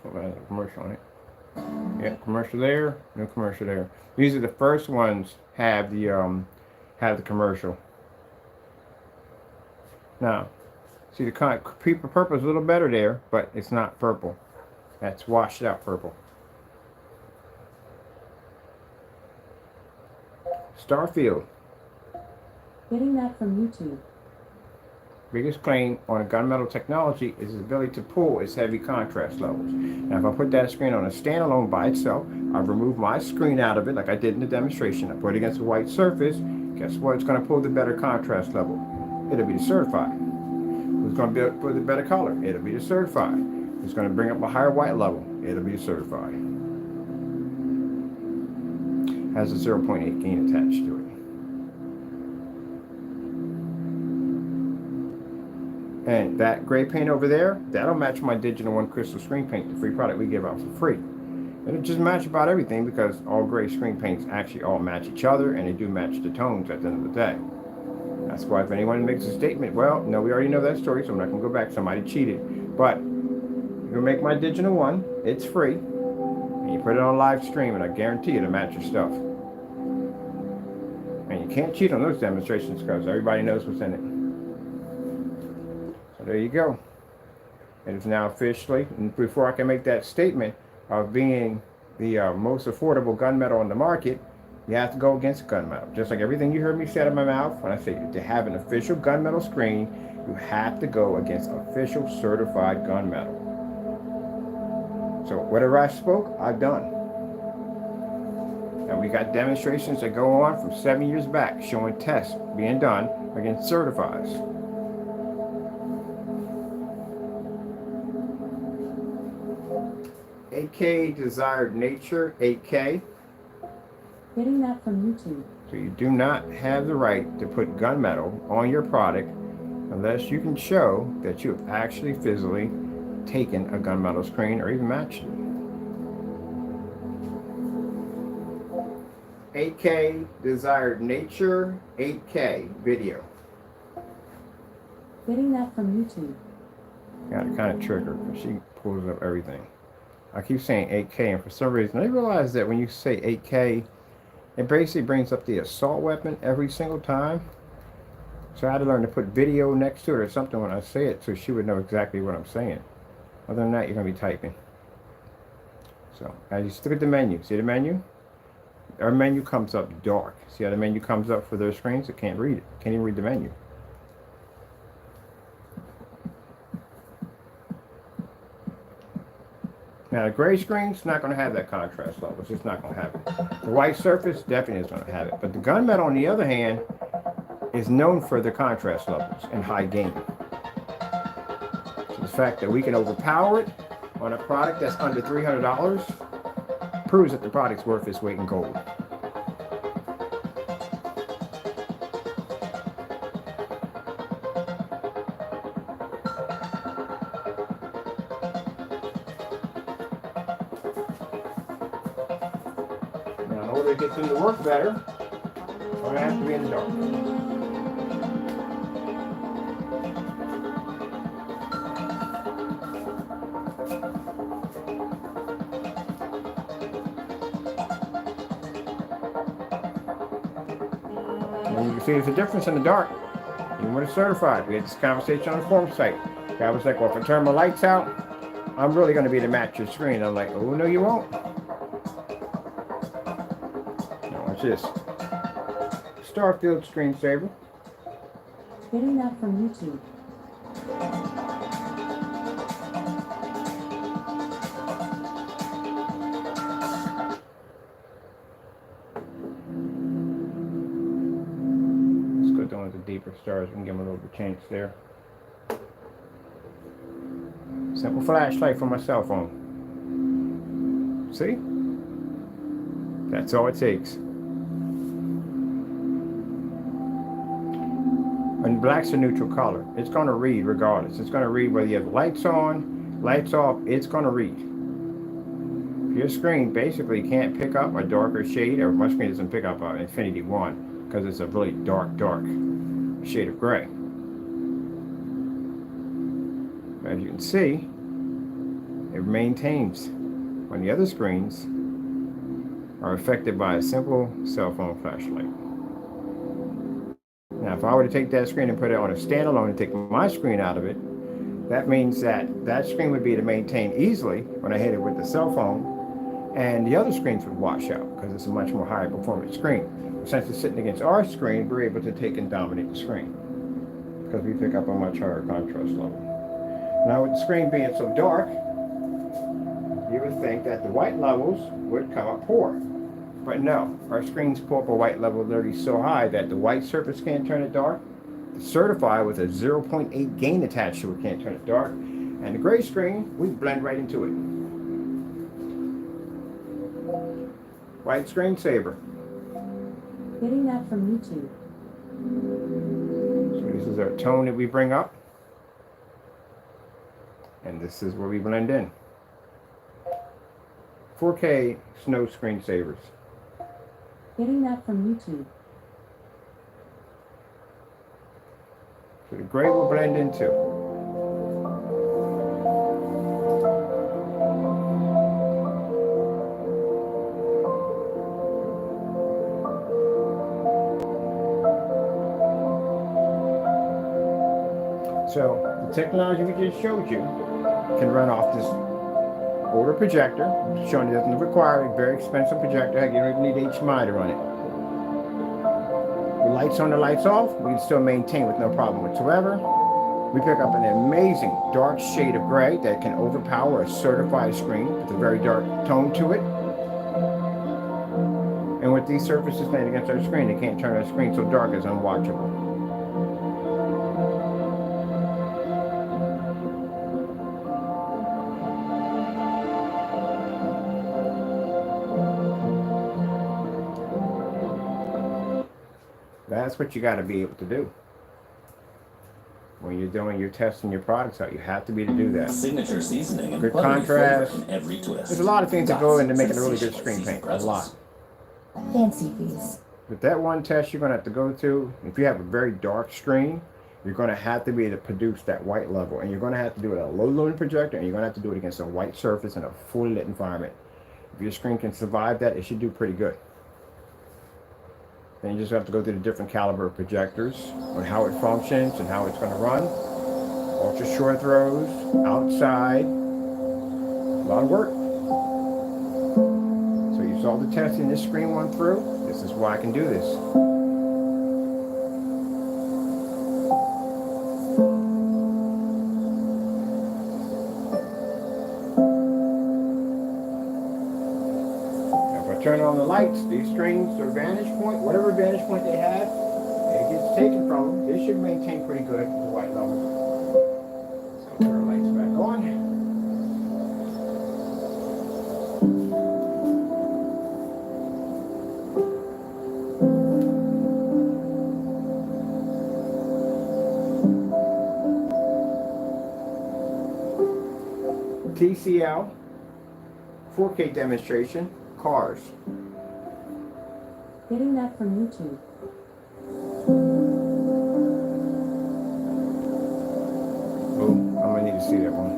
Speaker 1: Oh, that has a commercial on it. Yeah, commercial there, no commercial there. These are the first ones have the commercial. Now, see the purple is a little better there, but it's not purple. That's washed out purple. Starfield.
Speaker 2: Getting that from YouTube.
Speaker 1: Biggest claim on a gunmetal technology is its ability to pull its heavy contrast levels. Now, if I put that screen on a standalone by itself, I remove my screen out of it like I did in the demonstration. I put it against a white surface. Guess what? It's going to pull the better contrast level. It'll be the certified. It's going to pull the better color. It'll be the certified. It's going to bring up a higher white level. It'll be the certified. Has a 0.8 gain attached to it. And that gray paint over there, that'll match my Digital One Crystal Screen Paint, the free product we give out for free. It'll just match about everything because all gray screen paints actually all match each other and they do match the tones at the end of the day. That's why if anyone makes a statement, well, no, we already know that story, so I'm not going to go back. Somebody cheated. But you make my Digital One, it's free, and you put it on live stream, and I guarantee it'll match your stuff. And you can't cheat on those demonstrations because everybody knows what's in it. So there you go. It is now officially, and before I can make that statement of being the most affordable gunmetal on the market, you have to go against gunmetal. Just like everything you heard me say out of my mouth when I say to have an official gunmetal screen, you have to go against official certified gunmetal. So whatever I spoke, I've done. And we got demonstrations that go on from 7 years back showing tests being done against certifieds. AK Desired Nature 8K.
Speaker 2: Getting that from YouTube.
Speaker 1: So you do not have the right to put gunmetal on your product unless you can show that you have actually physically taken a gunmetal screen or even matched it. 8K Desired Nature 8K video.
Speaker 2: Getting that from YouTube.
Speaker 1: Got to kind of trigger because she pulls up everything. I keep saying 8K, and for some reason I realize that when you say 8K, it basically brings up the assault weapon every single time. So I had to learn to put video next to it or something when I say it so she would know exactly what I'm saying. Other than that, you're going to be typing. So as you look at the menu, see the menu? Our menu comes up dark. See how the menu comes up for their screens? It can't read it. Can't even read the menu. Now the gray screen's not going to have that contrast level. It's just not going to have it. The white surface definitely is going to have it. But the gunmetal, on the other hand, is known for their contrast levels and high gain. So the fact that we can overpower it on a product that's under $300 proves that the product's worth its weight in gold. Now, in order to get them to work better, we're going to have to be in the dark. And you can see there's a difference in the dark. Even when it's certified. We had this conversation on the forum site. Guy was like, well, if I turn my lights out, I'm really going to be able to match your screen. I'm like, oh, no, you won't. Now, watch this. Starfield screensaver.
Speaker 2: Getting that from YouTube.
Speaker 1: Let's go down to the deeper stars and give them a little bit of chance there. Simple flashlight for my cell phone. See? That's all it takes. And black's a neutral color. It's going to read regardless. It's going to read whether you have lights on, lights off, it's going to read. Your screen basically can't pick up a darker shade, or my screen doesn't pick up an Infinity 1 because it's a really dark shade of gray. As you can see, it maintains when the other screens are affected by a simple cell phone flashlight. Now, if I were to take that screen and put it on a standalone and take my screen out of it, that means that that screen would be to maintain easily when I hit it with the cell phone, and the other screens would wash out because it's a much more higher performance screen. But since it's sitting against our screen, we're able to take and dominate the screen because we pick up a much higher contrast level. Now, with the screen being so dark, you would think that the white levels would come up poor. But no, our screens pull up a white level literally so high that the white surface can't turn it dark. The certified with a 0.8 gain attached to it can't turn it dark. And the gray screen, we blend right into it. White screensaver.
Speaker 2: Getting that from YouTube.
Speaker 1: So this is our tone that we bring up. And this is where we blend in. 4K snow screensavers.
Speaker 2: Getting that from YouTube.
Speaker 1: So the gray will blend into. So the technology we just showed you can run off this older projector, showing it doesn't require a very expensive projector. Heck, you don't even need HDMI to run it. The lights on, the lights off, we can still maintain with no problem whatsoever. We pick up an amazing dark shade of gray that can overpower a certified screen with a very dark tone to it. And with these surfaces laying against our screen, they can't turn our screen so dark it's unwatchable. That's what you got to be able to do. When you're doing your testing your products out, you have to be able to do that.
Speaker 4: Signature seasoning and
Speaker 1: Good
Speaker 4: buttery
Speaker 1: contrast.
Speaker 4: flavor in every twist.
Speaker 1: There's a lot of things that go into making a really good screen paint. A lot.
Speaker 7: Fancy fees.
Speaker 1: But that one test you're going to have to go through, if you have a very dark screen, you're going to have to be able to produce that white level. And you're going to have to do it at a low loading projector, and you're going to have to do it against a white surface in a fully lit environment. If your screen can survive that, it should do pretty good. Then you just have to go through the different caliber of projectors on how it functions and how it's going to run. Ultra short throws, outside, a lot of work. So you saw the testing this screen went through. This is why I can do this. on the lights, these strings or vantage point, whatever vantage point they have, it gets taken from them. They should maintain pretty good the white level. So turn our lights back on. TCL 4K demonstration, cars.
Speaker 2: Getting that from YouTube.
Speaker 1: Boom, I'm gonna need to see that one.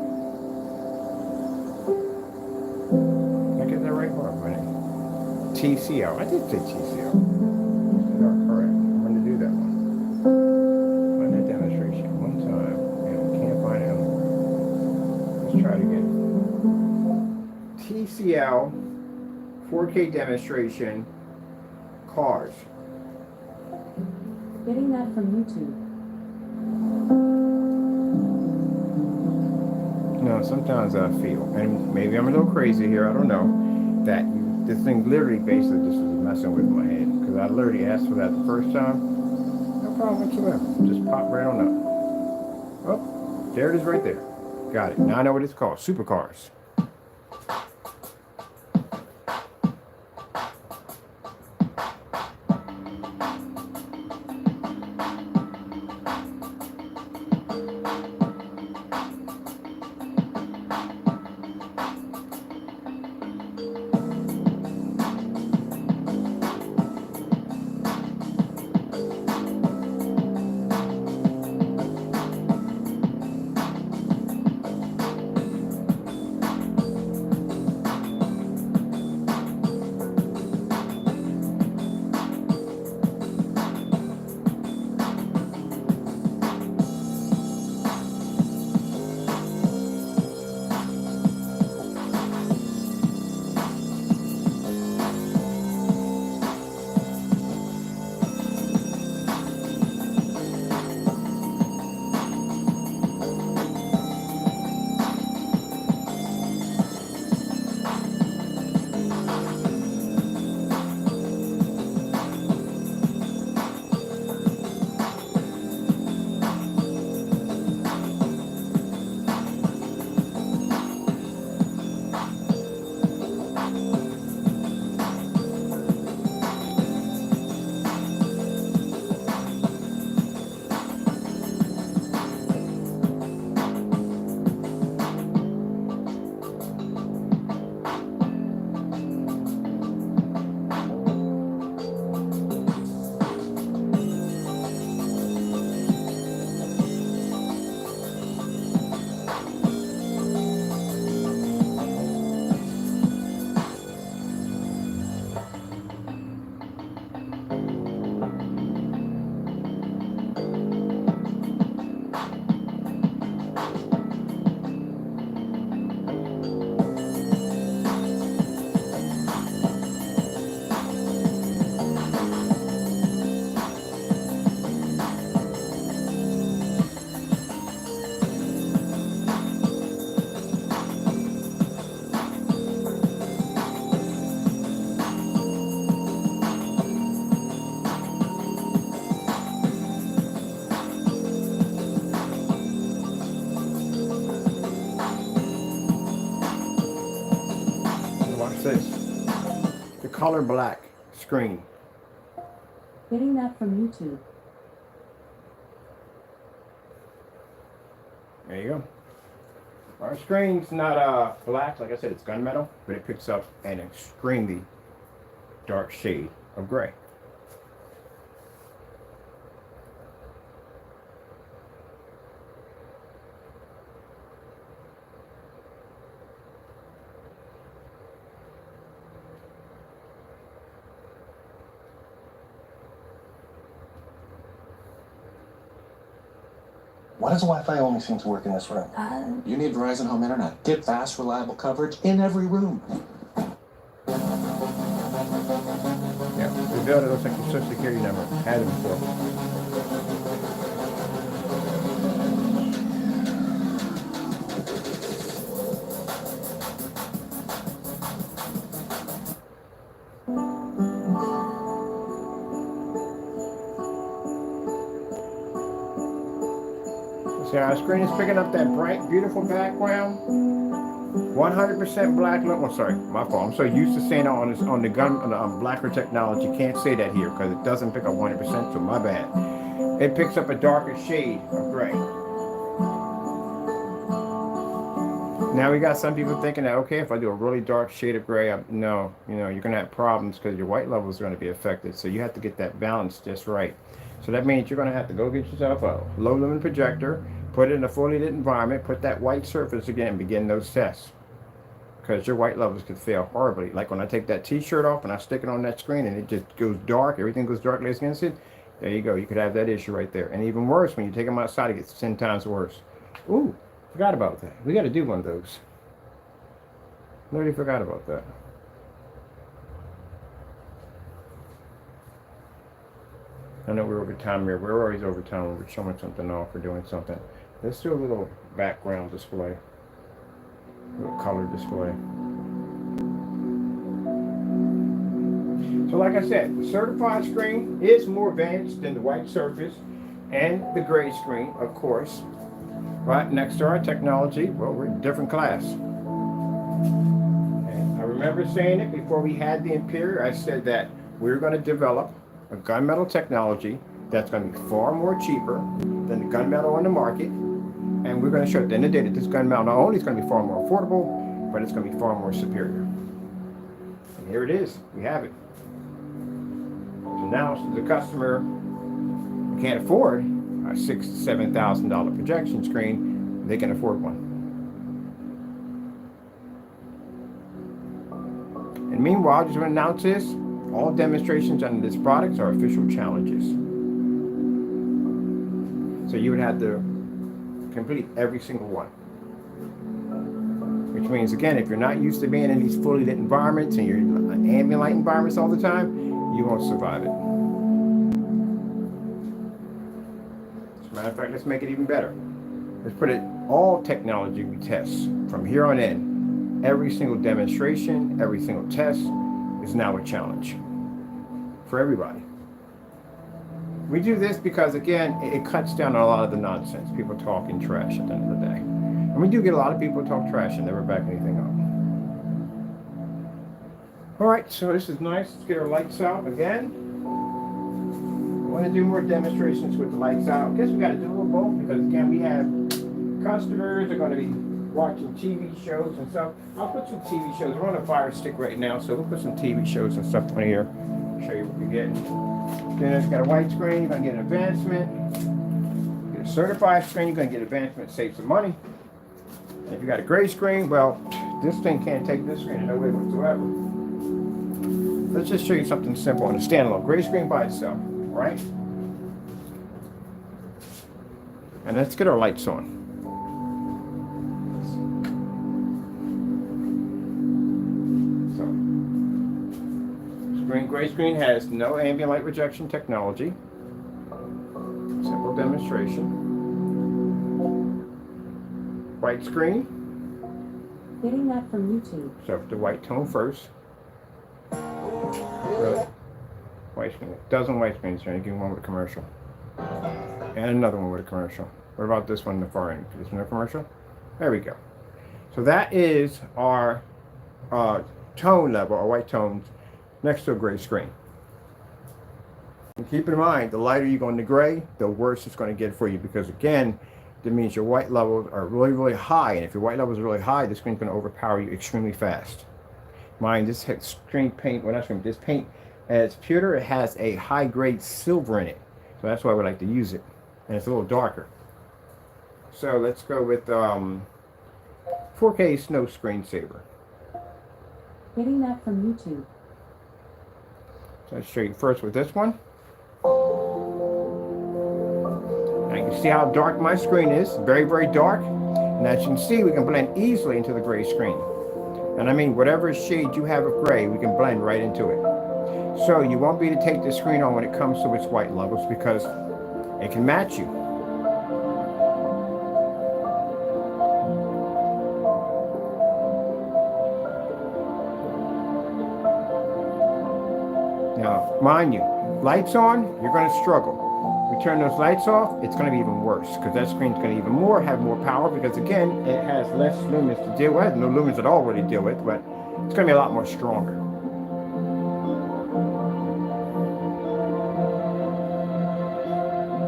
Speaker 1: Did I get that right? Or am I? TCL, I did say TCL. You are correct, I'm gonna do that one. Find that demonstration one time, and we can't find it anymore. Let's try it again. TCL 4K demonstration, cars.
Speaker 2: Getting that from YouTube.
Speaker 1: No, sometimes I feel, and maybe I'm a little crazy here, I don't know, that this thing literally basically just is messing with my head. Because I literally asked for that the first time. No problem whatsoever. Just pop right on up. Oh, there it is right there. Got it. Now I know what it's called. Supercars. This. The color black screen.
Speaker 2: Getting that from YouTube.
Speaker 1: There you go. Our screen's not black, like I said, it's gunmetal, but it picks up an extremely dark shade of gray.
Speaker 4: Why does the Wi-Fi only seem to work in this room?
Speaker 3: You need Verizon Home Internet. Get fast, reliable coverage in every room.
Speaker 1: Yeah, the bill that looks like your social security number. Had it before. See how our screen is picking up that bright, beautiful background? 100% black look. Oh, sorry, my fault. I'm so used to saying it on the blacker technology. Can't say that here because it doesn't pick up 100%, so my bad. It picks up a darker shade of gray. Now we got some people thinking that, okay, if I do a really dark shade of gray, no, you know, you're going to have problems because your white levels are going to be affected. So you have to get that balance just right. So that means you're going to have to go get yourself a low lumen projector, put it in a fully lit environment, put that white surface again, and begin those tests. Because your white levels could fail horribly. Like when I take that t-shirt off and I stick it on that screen and it just goes dark, everything goes dark against it, there you go. You could have that issue right there. And even worse, when you take them outside, it gets 10 times worse. Ooh, forgot about that. We got to do one of those. Literally forgot about that. I know we're over time here. We're always over time when we're showing something off or doing something. Let's do a little background display. A little color display. So like I said, the certified screen is more advanced than the white surface and the gray screen, of course. Right next to our technology, well, we're in a different class. And I remember saying it before we had the IMPERIOR. I said that we're going to develop a gunmetal technology that's going to be far more cheaper than the gunmetal on the market. And we're going to show at the end of the day that this gunmetal not only is going to be far more affordable, but it's going to be far more superior. And here it is. We have it. So now the customer who can't afford a $6,000 to $7,000 projection screen, they can afford one. And meanwhile, I just want to announce this. All demonstrations under this product are official challenges. So you would have to complete every single one. Which means, again, if you're not used to being in these fully lit environments and you're in ambient light environments all the time, you won't survive it. As a matter of fact, let's make it even better. Let's put it all technology we test from here on in. Every single demonstration, every single test is now a challenge for everybody. We do this because, again, it cuts down on a lot of the nonsense. People talking trash at the end of the day. And we do get a lot of people who talk trash and never back anything up. All right, so this is nice. Let's get our lights out again. I want to do more demonstrations with the lights out. I guess we got to do a little both because, again, we have customers are going to be watching TV shows and stuff. I'll put some TV shows. We're on a Fire Stick right now, so we'll put some TV shows and stuff on here. Show you what we're getting. Then it's got a white screen. You're going to get an advancement. Get a certified screen. You're going to get advancement, save some money. And if you got a gray screen, well, this thing can't take this screen in no way whatsoever. Let's just show you something simple on a standalone. Gray screen by itself, right? And let's get our lights on. Gray screen has no ambient light rejection technology. Simple demonstration. White screen.
Speaker 2: Getting that from YouTube.
Speaker 1: So the white tone first. Really? White screen. Dozen white screens. Trying to give one with a commercial. And another one with a commercial. What about this one in the far end? This one a commercial? There we go. So that is our tone level, our white tones, next to a gray screen. And keep in mind, the lighter you go into gray, the worse it's going to get for you because, again, that means your white levels are really, really high. And if your white levels are really high, the screen's going to overpower you extremely fast. Mind, this screen paint, well, not screen, this paint, as pewter, it has a high-grade silver in it. So that's why we like to use it. And it's a little darker. So let's go with 4K Snow Screensaver.
Speaker 2: Getting that from YouTube.
Speaker 1: So let's show you first with this one. Now you can see how dark my screen is, very, very dark. And as you can see, we can blend easily into the gray screen. And I mean, whatever shade you have of gray, we can blend right into it. So you won't be able to take the screen on when it comes to its white levels because it can match you. Now, mind you, lights on, you're going to struggle We turn those lights off, it's going to be even worse because that screen's going to even more have more power because again, it has less lumens to deal with. No lumens at all really deal with, but it's going to be a lot more stronger.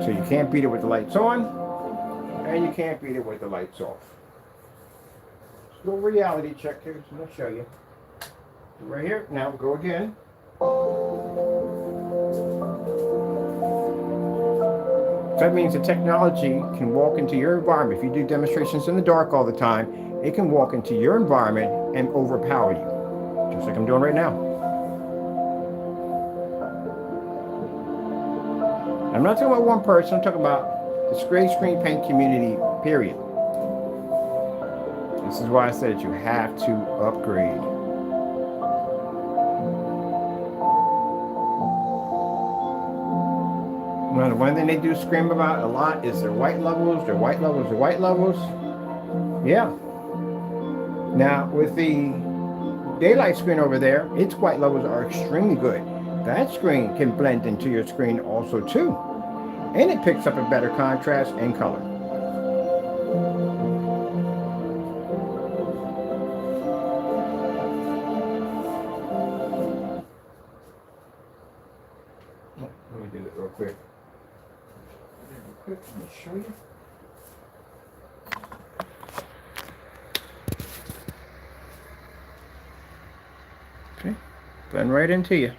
Speaker 1: So you can't beat it with the lights on, and you can't beat it with the lights off. Just a little reality check here, so I'm going to show you. Right here, now we'll go again. So that means the technology can walk into your environment. If you do demonstrations in the dark all the time, it can walk into your environment and overpower you, just like I'm doing right now. I'm not talking about one person, I'm talking about the gray screen paint community, period. This is why I said you have to upgrade. Well, the one thing they do scream about a lot is their white levels, their white levels, their white levels. Yeah. Now, with the daylight screen over there, its white levels are extremely good. That screen can blend into your screen also too. And it picks up a better contrast and color. Oh, let me do that real quick. Let me show you. Okay, blend right into you.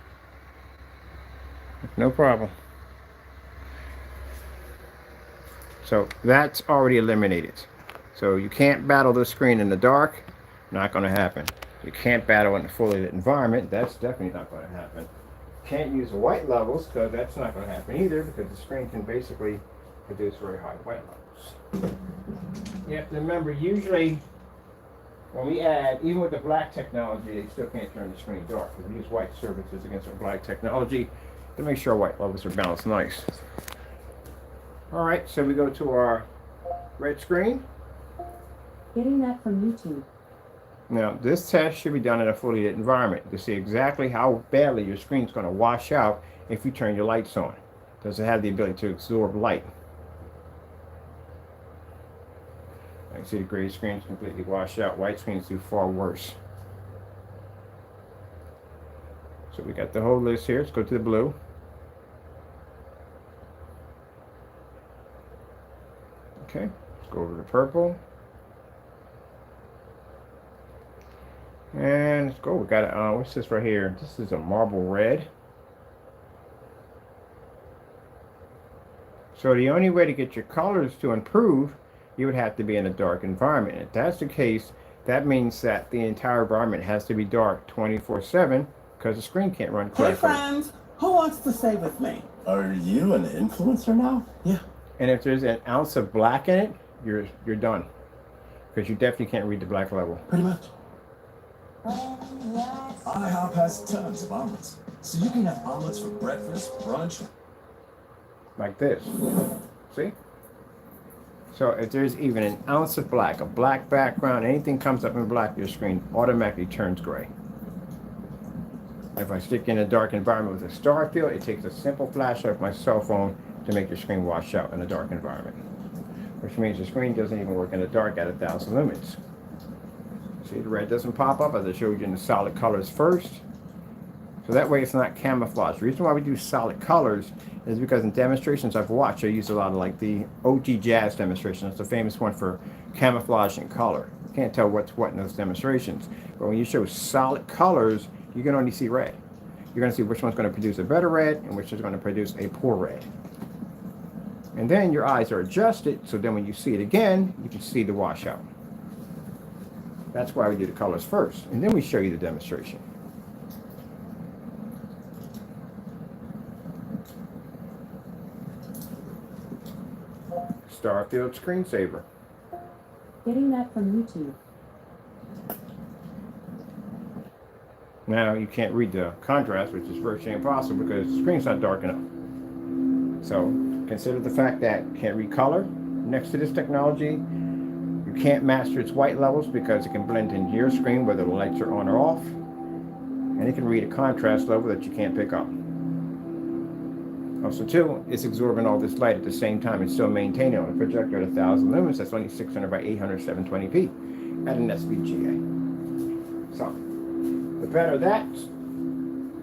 Speaker 1: No problem. So that's already eliminated. So you can't battle the screen in the dark. Not going to happen. You can't battle in a fully lit environment. That's definitely not going to happen. Can't use the white levels because that's not going to happen either because the screen can basically produce very high white levels. You have to remember, usually when we add, even with the black technology, they still can't turn the screen dark. We use white surfaces against our black technology to make sure our white levels are balanced nice. All right, so we go to our red screen.
Speaker 2: Getting that from YouTube.
Speaker 1: Now, this test should be done in a fully lit environment to see exactly how badly your screen's going to wash out if you turn your lights on. Does it have the ability to absorb light? I see the gray screens completely washed out. White screens do far worse. So we got the whole list here. Let's go to the blue. Okay, let's go over to purple. And let's go. We got a, what's this right here? This is a marble red. So the only way to get your colors to improve, you would have to be in a dark environment. If that's the case, that means that the entire environment has to be dark 24/7 because the screen can't run correctly.
Speaker 11: Hey friends, who wants to stay with me?
Speaker 4: Are you an influencer now?
Speaker 11: Yeah.
Speaker 1: And if there's an ounce of black in it, you're done. Because you definitely can't read the black level.
Speaker 11: Pretty much.
Speaker 4: IHOP has tons of omelets. So you can have omelets for breakfast, brunch.
Speaker 1: Like this. See? So if there's even an ounce of black, a black background, anything comes up in black, your screen automatically turns gray. If I stick in a dark environment with a star field, it takes a simple flashlight of my cell phone to make your screen wash out in a dark environment. Which means the screen doesn't even work in the dark at 1,000 lumens. See, the red doesn't pop up as I showed you in the solid colors first. So that way it's not camouflage. The reason why we do solid colors is because in demonstrations I've watched, I use a lot of like the OG Jazz demonstration. It's a famous one for camouflage and color. You can't tell what's what in those demonstrations. But when you show solid colors, you can only see red. You're going to see which one's going to produce a better red and which is going to produce a poor red. And then your eyes are adjusted, so then when you see it again, you can see the washout. That's why we do the colors first, and then we show you the demonstration. Starfield screensaver.
Speaker 2: Getting that from YouTube.
Speaker 1: Now you can't read the contrast, which is virtually impossible because the screen's not dark enough. So consider the fact that you can't read color next to this technology. You can't master its white levels because it can blend into your screen whether the lights are on or off. And it can read a contrast level that you can't pick up. Also, too, it's absorbing all this light at the same time and still maintaining on a projector at 1,000 lumens. That's only 600 by 800, 720p at an SVGA. So, the better that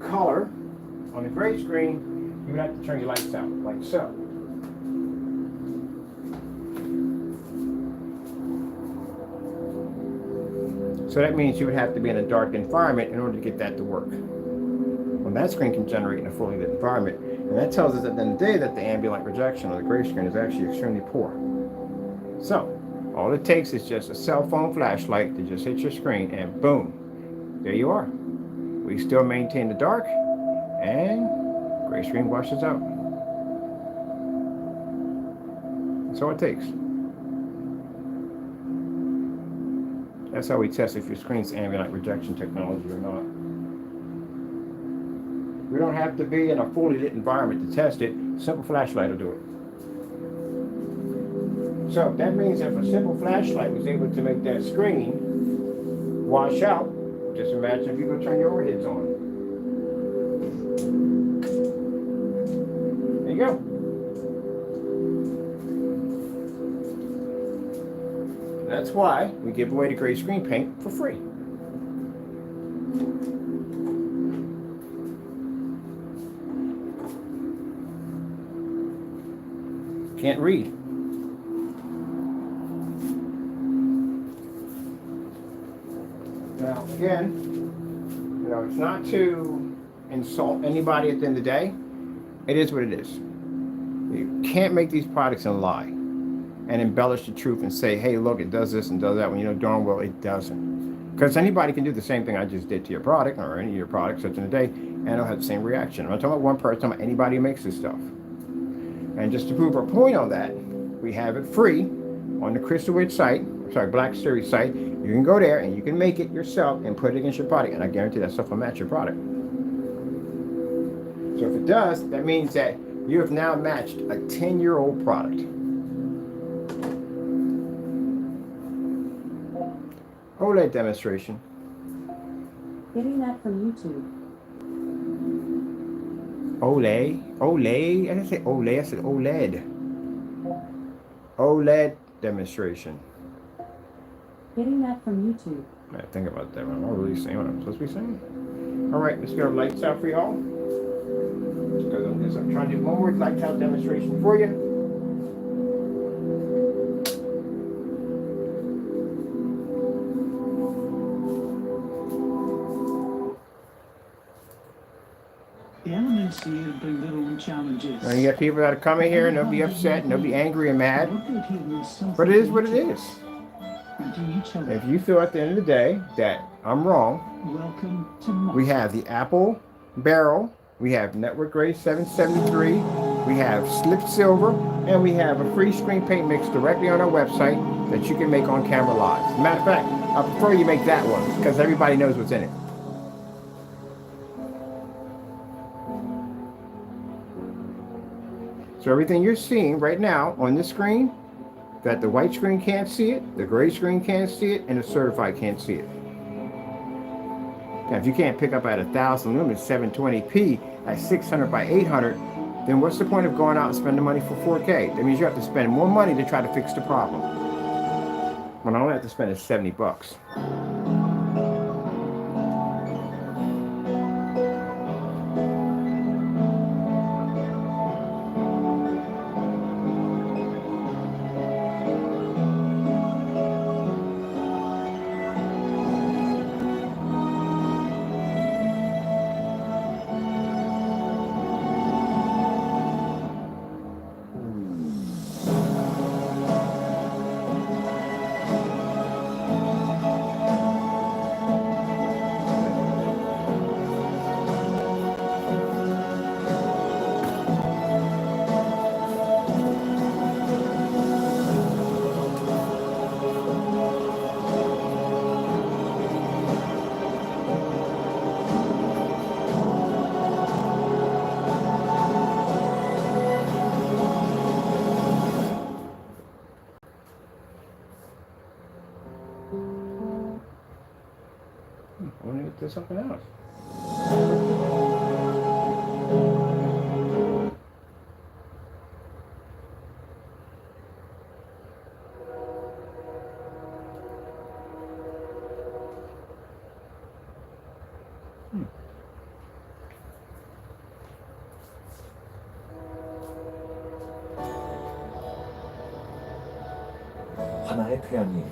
Speaker 1: color on the gray screen, you would have to turn your lights out like so. So that means you would have to be in a dark environment in order to get that to work. Well, that screen can generate in a fully lit environment, and that tells us at the end of the day that the ambient light rejection on the gray screen is actually extremely poor. So, all it takes is just a cell phone flashlight to just hit your screen, and boom, there you are. We still maintain the dark, and gray screen washes out. That's all it takes. That's how we test if your screen's ambient light rejection technology or not. We don't have to be in a fully lit environment to test it. Simple flashlight will do it. So that means if a simple flashlight was able to make that screen wash out, just imagine if you go turn your overheads on. There you go. That's why we give away the gray screen paint for free. Can't read. Now again, it's not to insult anybody at the end of the day. It is what it is. You can't make these products and lie and embellish the truth and say, hey, look, it does this and does that, when you know darn well it doesn't. Because anybody can do the same thing I just did to your product or any of your products such in a day, and it'll have the same reaction. I'm not talking about one person, I'm talking about anybody who makes this stuff. And just to prove our point on that, we have it free on the Crystal site, Black Series site. You can go there and you can make it yourself and put it against your product, and I guarantee that stuff will match your product. So if it does, that means that you have now matched a 10-year-old product. OLED demonstration.
Speaker 2: Getting that from YouTube.
Speaker 1: OLED? I didn't say OLED, I said OLED. OLED demonstration.
Speaker 2: Getting that from YouTube.
Speaker 1: I think about that. Am I really saying what I'm supposed to be saying? Alright, let's get our lights out for y'all. Because I'm trying to do one more lights out demonstration for you.
Speaker 11: The elements here bring their own challenges.
Speaker 1: Now you get people that are coming here and they'll be upset and they'll be angry and mad. But it is what it is. If you feel at the end of the day that I'm wrong, we have the Apple barrel, we have Network Grade 773, we have Slip Silver, and we have a free screen paint mix directly on our website that you can make on camera live. As a matter of fact, I prefer you make that one because everybody knows what's in it. So everything you're seeing right now on this screen, that the white screen can't see it, the gray screen can't see it, and the certified can't see it. Now, if you can't pick up at 1,000 lumens, 720p at 600 by 800, then what's the point of going out and spending money for 4K? That means you have to spend more money to try to fix the problem. When all I have to spend is 70 bucks. I want to get to something else.
Speaker 4: 하나의 태양이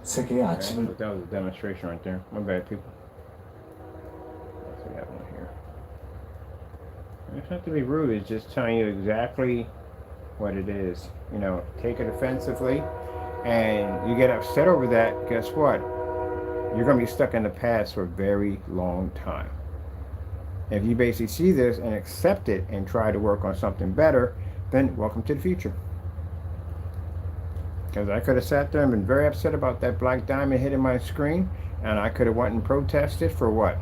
Speaker 4: 세계의
Speaker 1: Okay,
Speaker 4: 아침을
Speaker 1: that was a demonstration right there. My bad, people. Let's see that one here. It's not to be rude, it's just telling you exactly what it is. You know, take it offensively and you get upset over that, guess what? You're going to be stuck in the past for a very long time. If you basically see this and accept it and try to work on something better, then welcome to the future. Because I could have sat there and been very upset about that black diamond hitting my screen, and I could have went and protested for what?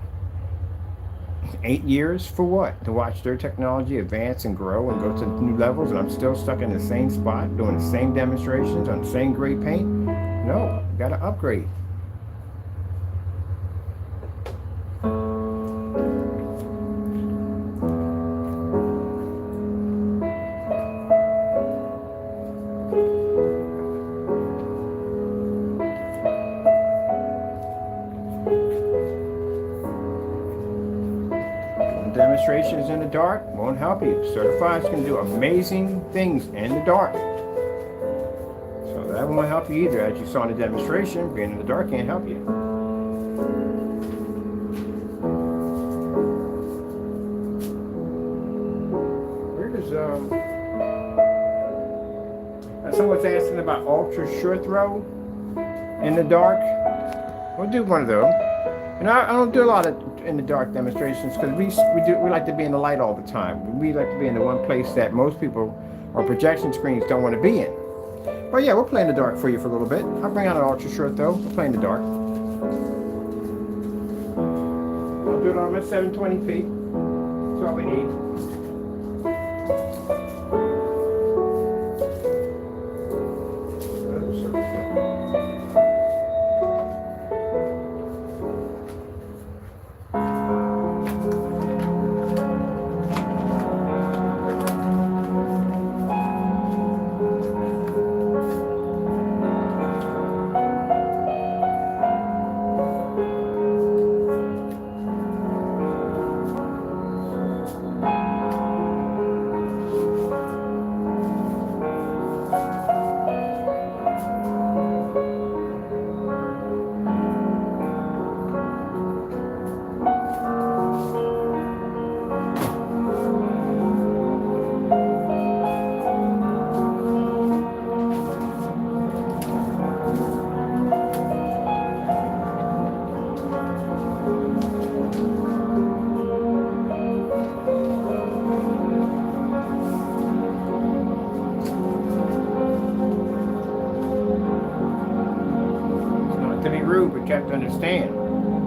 Speaker 1: 8 years for what? To watch their technology advance and grow and go to new levels, and I'm still stuck in the same spot doing the same demonstrations on the same grade paint? No, you gotta upgrade. Demonstrations in the dark won't help you. Certifieds can do amazing things in the dark. So that won't help you either. As you saw in the demonstration, being in the dark can't help you. Where's someone's asking about ultra short throw in the dark. We'll do one of those. And I don't do a lot of in the dark demonstrations because we like to be in the light all the time. We like to be in the one place that most people or projection screens don't want to be in. But yeah, we'll play in the dark for you for a little bit. I'll bring out an ultra short though. We'll play in the dark. I'll do it on my 720p. That's all we need. But you have to understand,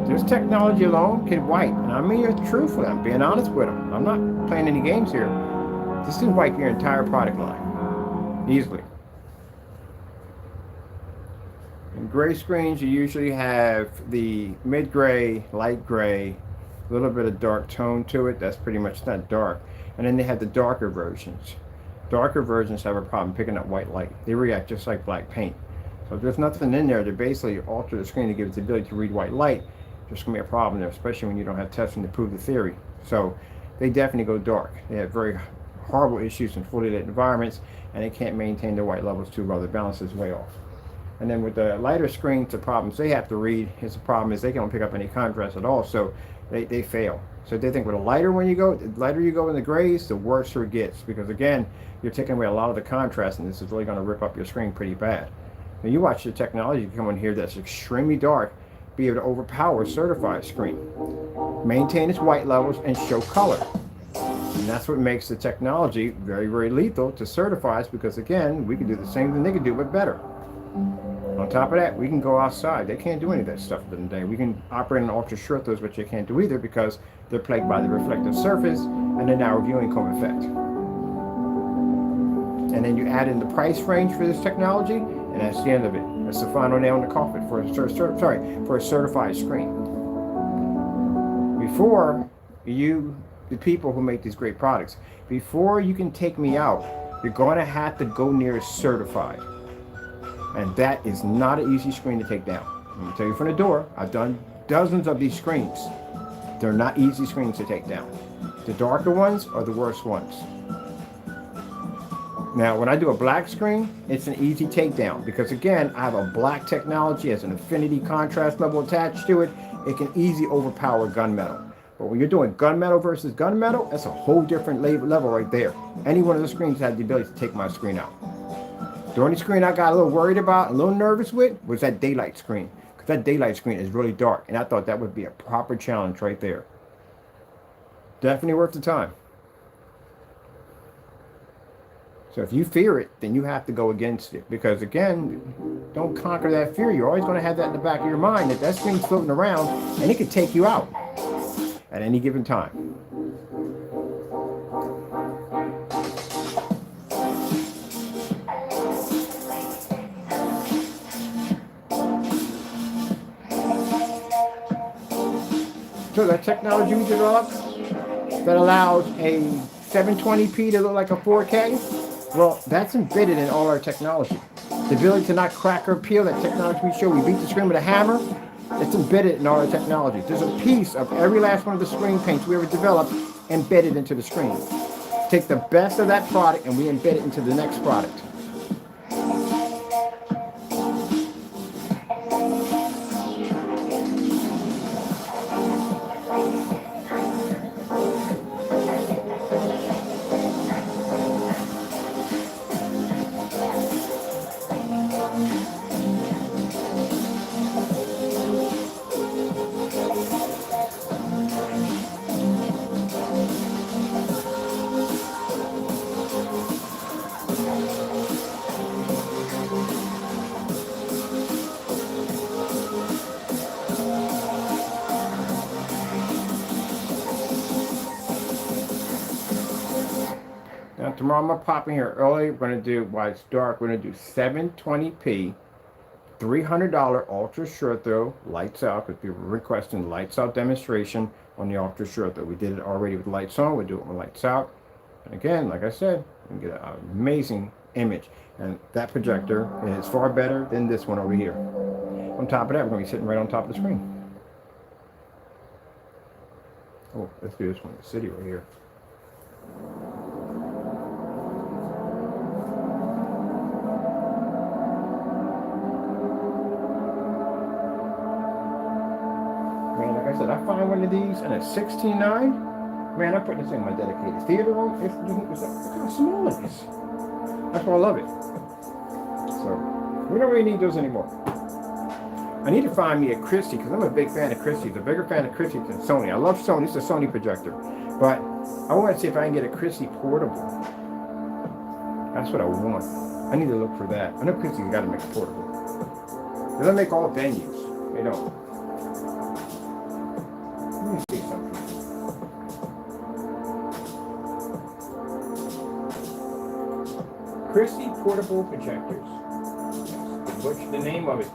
Speaker 1: this technology alone can wipe, and I'm being truthful, I'm being honest with them. I'm not playing any games here. This can wipe your entire product line, easily. In gray screens, you usually have the mid-gray, light gray, a little bit of dark tone to it. That's pretty much not dark. And then they have the darker versions. Darker versions have a problem picking up white light. They react just like black paint. So if there's nothing in there to basically alter the screen to give it the ability to read white light, there's going to be a problem there, especially when you don't have testing to prove the theory. So they definitely go dark. They have very horrible issues in fully lit environments, and they can't maintain their white levels too well. The balance is way off. And then with the lighter screens, the problems they have to read is the problem is they can't pick up any contrast at all, so they fail. So they think with a lighter, the lighter you go in the grays, the worse it gets, because again, you're taking away a lot of the contrast, and this is really going to rip up your screen pretty bad. Now you watch the technology come in here that's extremely dark, be able to overpower a certified screen, maintain its white levels, and show color. And that's what makes the technology very, very lethal to certifieds, because again, we can do the same thing they can do, but better. On top of that, we can go outside. They can't do any of that stuff in the day. We can operate on ultra short those, which they can't do either because they're plagued by the reflective surface and the narrow viewing cone effect. And then you add in the price range for this technology, and that's the end of it. That's the final nail in the coffin for a certified screen. Before the people who make these great products, before you can take me out, you're going to have to go near certified. And that is not an easy screen to take down. I'm going to tell you from the door, I've done dozens of these screens. They're not easy screens to take down. The darker ones are the worst ones. Now, when I do a black screen, it's an easy takedown because again, I have a black technology as an infinity contrast level attached to it. It can easily overpower gunmetal. But when you're doing gunmetal versus gunmetal, that's a whole different level right there. Any one of the screens had the ability to take my screen out. The only screen I got a little worried about, a little nervous with, was that daylight screen. Because that daylight screen is really dark, and I thought that would be a proper challenge right there. Definitely worth the time. So if you fear it, then you have to go against it. Because again, don't conquer that fear. You're always going to have that in the back of your mind, that that screen's floating around, and it could take you out at any given time. So that technology we developed that allows a 720p to look like a 4K, well, that's embedded in all our technology. The ability to not crack or peel, that technology we show, we beat the screen with a hammer, it's embedded in all our technology. There's a piece of every last one of the screen paints we ever developed embedded into the screen. Take the best of that product and we embed it into the next product. Now tomorrow I'm going to pop in here early. We're going to do, while it's dark, we're going to do 720p, $300 ultra short throw, lights out, because people were requesting lights out demonstration on the ultra short throw. We did it already with lights on, we'll do it with lights out. And again, like I said, you can get an amazing image. And that projector is far better than this one over here. On top of that, we're going to be sitting right on top of the screen. Oh, let's do this one, the city right here. Man, like I said, I find one of these and it's 16.9. Man, I put this in my dedicated theater room. Look how small it is. That's why I love it. So, we don't really need those anymore. I need to find me a Christie, because I'm a big fan of Christie's. A bigger fan of Christie's than Sony. I love Sony. It's a Sony projector. But I want to see if I can get a Christie portable. That's what I want. I need to look for that. I know Christie's got to make it portable. They don't make all venues. They don't. Let me see something. Christie portable projectors. What's the name of it?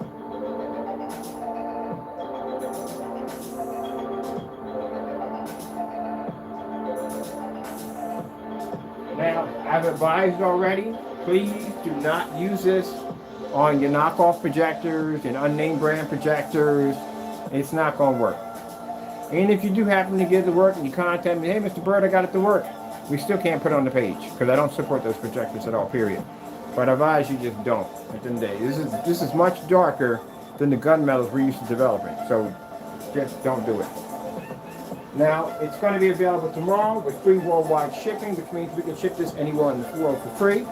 Speaker 1: Now, I've advised already, please do not use this on your knockoff projectors and unnamed brand projectors. It's not going to work. And if you do happen to get it to work and you contact me, hey, Mr. Bird, I got it to work, we still can't put it on the page because I don't support those projectors at all, period. But I advise you just don't at the end of the day. This is much darker than the gunmetals we're used to developing, so just don't do it. Now, it's going to be available tomorrow with free worldwide shipping, which means we can ship this anywhere in the world for free.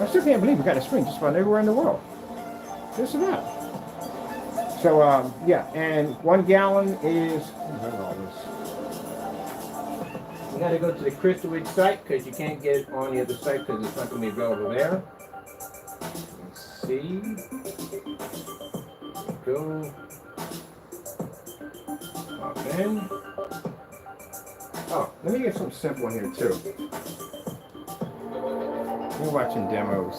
Speaker 1: I still can't believe we got a screen just about everywhere in the world. Just about. So, yeah, and 1 gallon is, you got to go to the Crystal site because you can't get it on the other site because it's not going to be available there. Let's see. Go. Pop in. Oh, let me get something simple in here too. We're watching demos.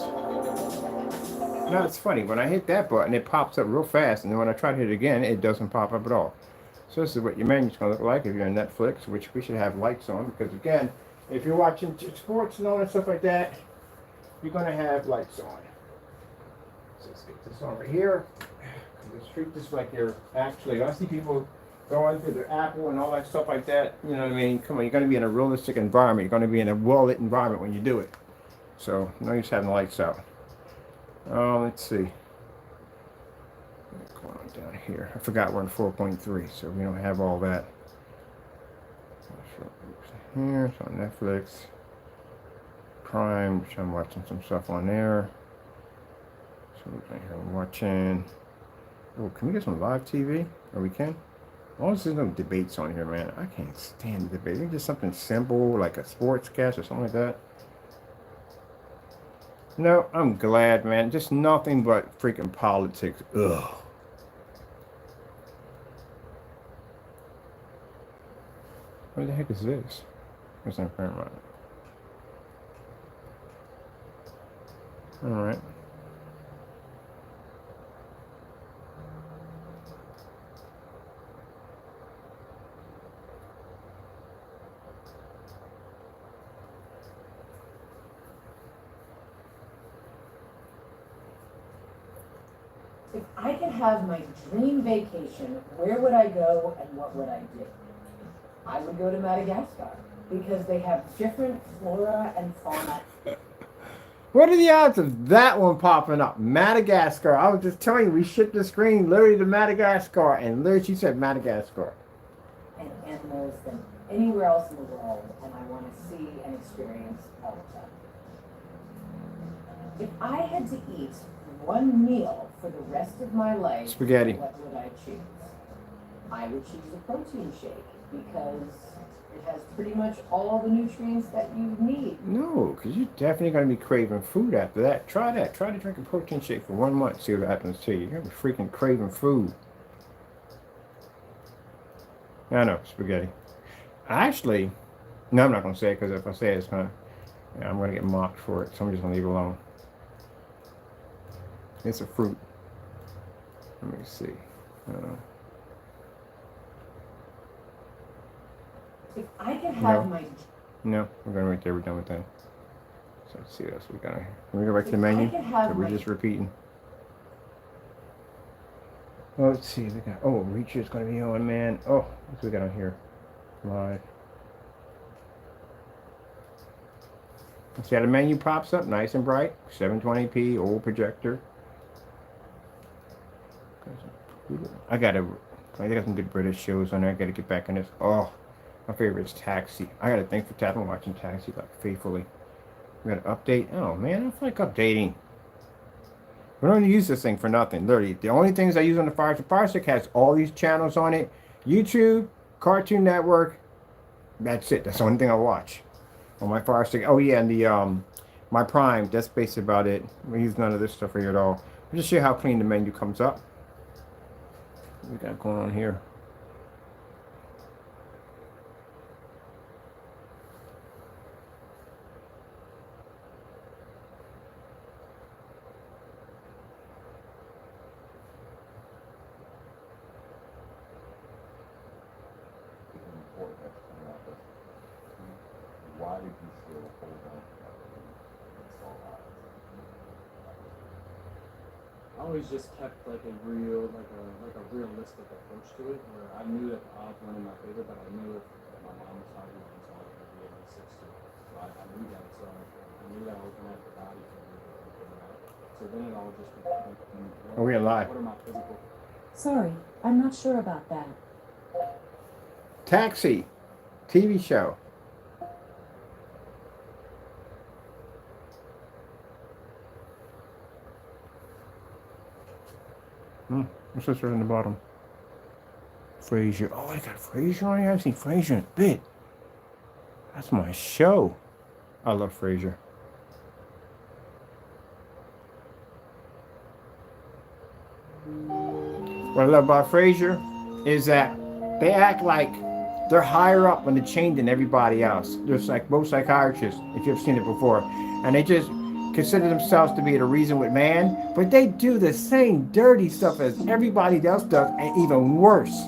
Speaker 1: Now it's funny, when I hit that button, it pops up real fast, and then when I try to hit it again, it doesn't pop up at all. So this is what your menu's going to look like if you're on Netflix, which we should have lights on, because again, if you're watching sports and all that stuff like that, you're going to have lights on. So let's get this over here. Let's treat this like you're actually, I see people going through their Apple and all that stuff like that. You know what I mean? Come on, you're going to be in a realistic environment. You're going to be in a well-lit environment when you do it. so no use having the lights out. Let's see. What's going on down here? I forgot we're in 4.3, so we don't have all that. Here, it's on Netflix. Prime, which I'm watching some stuff on there. So I'm watching. Oh, can we get some live TV? Or we can? As long as there's no debates on here, man. I can't stand the debate. Just something simple, like a sportscast or something like that. No, I'm glad, man. Just nothing but freaking politics. Ugh. What the heck is this? What's that Paramount? All right.
Speaker 12: If I could have my dream vacation, where would I go and what would I do? I would go to Madagascar because they have different flora and fauna.
Speaker 1: What are the odds of that one popping up? Madagascar. I was just telling you, we shipped the screen literally to Madagascar, and literally she said Madagascar.
Speaker 12: And animals than anywhere else in the world, and I want to see and experience all of them. If I had to eat one meal for the rest of my life,
Speaker 1: Spaghetti.
Speaker 12: what would I choose? I would choose a protein shake because it has pretty much all the nutrients that you need.
Speaker 1: No, because you're definitely going to be craving food after that. Try that. Try to drink a protein shake for 1 month. See what happens to you. You're going to be freaking craving food. I know, spaghetti. Actually, no, I'm not going to say it because if I say it, it's going to, I'm going to get mocked for it. So I'm just going to leave it alone. It's a fruit. Let me see.
Speaker 12: If I could have
Speaker 1: No, we're going right there. We're done with that. So let's see what else we got here. Can we go back to the menu? Or we're just repeating? Oh, let's see. We got. Oh, Reach is going to be on, man. Oh, what's we got on here? Live. See how the menu pops up, nice and bright. 720p, old projector. I got some good British shows on there. I gotta get back on this. Oh, my favorite is Taxi. I gotta thank for tapping watching Taxi like faithfully. We gotta update. Oh man, I don't feel like updating. We don't use this thing for nothing. Literally, the only things I use on the Fire Stick has all these channels on it. YouTube, Cartoon Network. That's it. That's the only thing I watch on my Fire Stick. Oh yeah, and the my Prime. That's basically about it. We use none of this stuff here at all. I'll just show you how clean the menu comes up. What we got going on here?
Speaker 13: Why did you still hold on to that?
Speaker 14: I always just kept like a realistic approach to it, where I knew that the odds weren't in my favor, but I knew if my mom was talking to me, so I was going to be able to 6 2. So I knew that. So I knew that I was going to have the body for it. So then it all just became.
Speaker 1: Oh, we're live.
Speaker 14: What are my physical?
Speaker 2: Sorry, I'm not sure about that.
Speaker 1: Taxi, TV show. What's this right in the bottom? Frasier. Oh, I got Frasier on here. I haven't seen Frasier in a bit. That's my show. I love Frasier. What I love about Frasier is that they act like they're higher up on the chain than everybody else. They're like most psychiatrists, if you've seen it before. And they just consider themselves to be the reason with man, but they do the same dirty stuff as everybody else does, and even worse.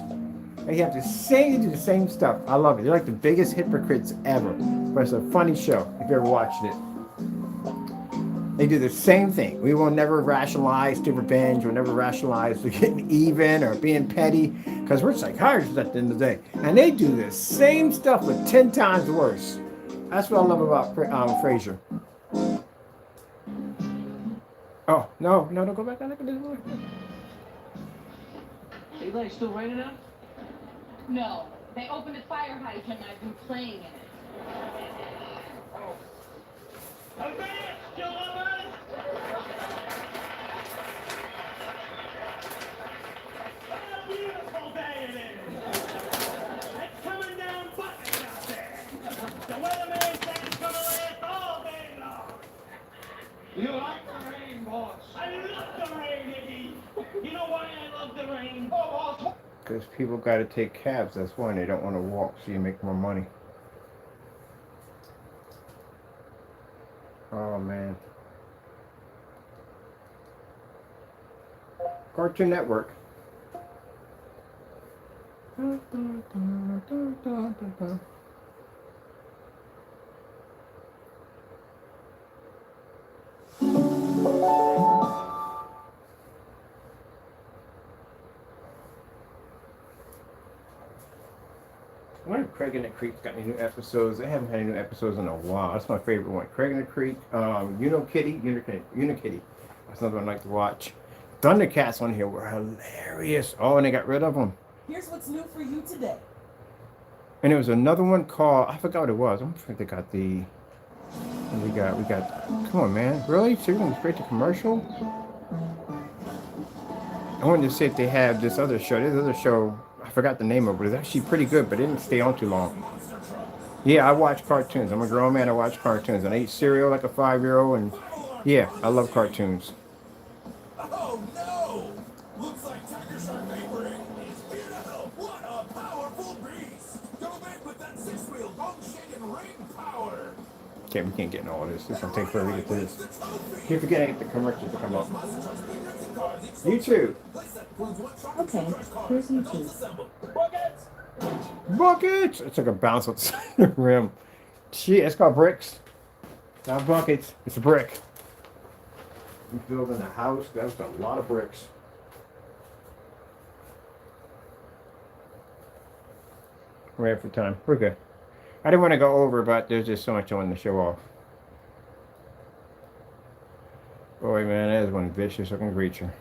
Speaker 1: They have do the same stuff. I love it. They're like the biggest hypocrites ever. But it's a funny show if you ever watched it. They do the same thing. We will never rationalize to revenge. We'll never rationalize to getting even or being petty, because we're psychiatrists at the end of the day. And they do the same stuff, but 10 times worse. That's what I love about Frasier. Oh, no, no, don't go back. Look at this one.
Speaker 14: Hey, Larry, still raining out?
Speaker 8: No, they opened a fire hydrant and I've been playing in it.
Speaker 9: Beautiful day it is. It's coming down buckets out there. The weatherman said it's gonna last all day long. You like the rain, boss? I love the rain, Iggy. You know why I love the rain? Oh, boss.
Speaker 1: Because people got to take cabs. That's why they don't want to walk, so you make more money. Oh, man. Cartoon Network. I wonder if Craig and the Creek's got any new episodes. They haven't had any new episodes in a while. That's my favorite one. Craig and the Creek, Unikitty. That's another one I like to watch. Thundercats on here were hilarious. Oh, and they got rid of them.
Speaker 15: Here's what's new for you today.
Speaker 1: And there was another one called, I forgot what it was. I'm sure they got the, we got, come on, man. Really? So you're going straight to commercial? I wanted to see if they have this other show. This other show, I forgot the name of it, but it's actually pretty good, but it didn't stay on too long. Yeah, I watch cartoons. I'm a grown man. I watch cartoons. And I eat cereal like a 5-year-old. And yeah, I love cartoons.
Speaker 9: Oh no! Looks like Tiger Shark Vaporing is here to help. What a powerful beast! Go big with that 6-wheel bone shaking rain power!
Speaker 1: Okay, we can't get in all this. This will take forever to get to this. Keep forgetting the commercials to come up. YouTube.
Speaker 2: Okay, here's YouTube.
Speaker 1: Buckets! It's like a bounce on the rim. Gee, it's called bricks. Not buckets. It's a brick. We're building a house. That's a lot of bricks. We're at for time. We're good. I didn't want to go over, but there's just so much I wanted to show off. Boy, man, that is one vicious looking creature.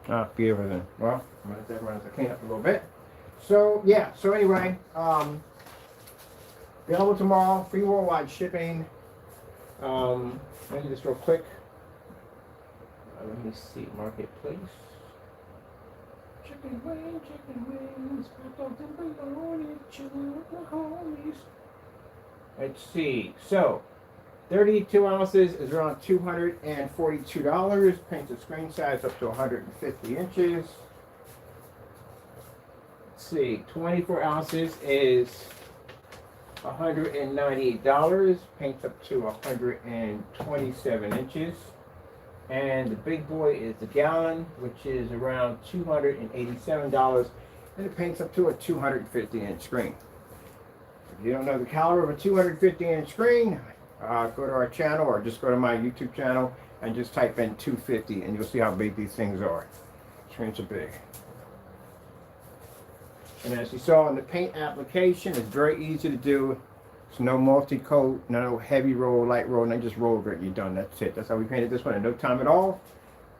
Speaker 1: Ah, beautiful then. Well, I'm going to run to clean up a little bit. So, yeah. So, anyway, available tomorrow. Free worldwide shipping. Let me just real quick. Let me see. Marketplace. Chicken wings. Let's see. So, 32 ounces is around $242. Painted screen size up to 150 inches. Let's see. 24 ounces is $198. Paints up to 127 inches. And the big boy is the gallon, which is around $287. And it paints up to a 250-inch screen. If you don't know the caliber of a 250-inch screen, go to our channel or just go to my YouTube channel and just type in 250 and you'll see how big these things are. Screens are big. And as you saw in the paint application, it's very easy to do. It's no multi-coat, no heavy roll, light roll, and then just roll grit. You're done. That's it. That's how we painted this one in no time at all.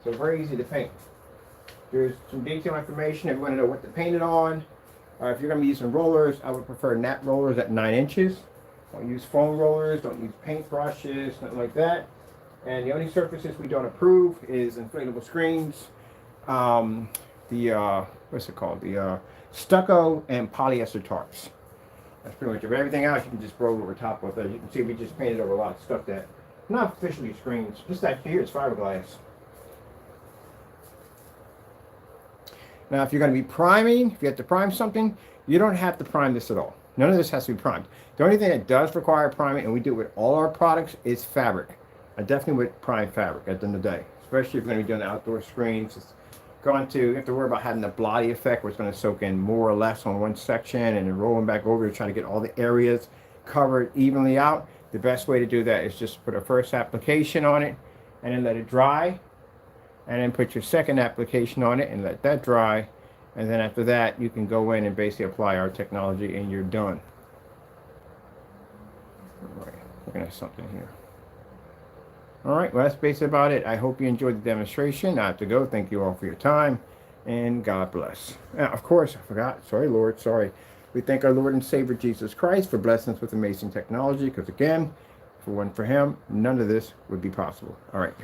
Speaker 1: So very easy to paint. There's some detail information if you want to know what to paint it on. If you're going to be using rollers, I would prefer nap rollers at 9 inches. Don't use foam rollers, don't use paint brushes, nothing like that. And the only surfaces we don't approve is inflatable screens, what's it called? The stucco and polyester tarps. That's pretty much it. Everything else you can just roll over top with it. You can see we just painted over a lot of stuff that not officially screens. Just that here is fiberglass. Now, if you're going to be priming, if you have to prime something, you don't have to prime this at all. None of this has to be primed. The only thing that does require priming, and we do it with all our products, is fabric. I definitely would prime fabric at the end of the day, especially if you're going to be doing outdoor screens. It's going to, you have to worry about having the blotty effect where it's going to soak in more or less on one section and then rolling back over, trying to get all the areas covered evenly out. The best way to do that is just put a first application on it and then let it dry. and then put your second application on it and let that dry. And then after that, you can go in and basically apply our technology and you're done. All right, looking at something here. All right, well, that's basically about it. I hope you enjoyed the demonstration. I have to go. Thank you all for your time, and God bless. Now, of course, I forgot. Sorry, Lord. Sorry. We thank our Lord and Savior Jesus Christ for blessing us with amazing technology, because again, if it weren't for him, none of this would be possible. All right, guys.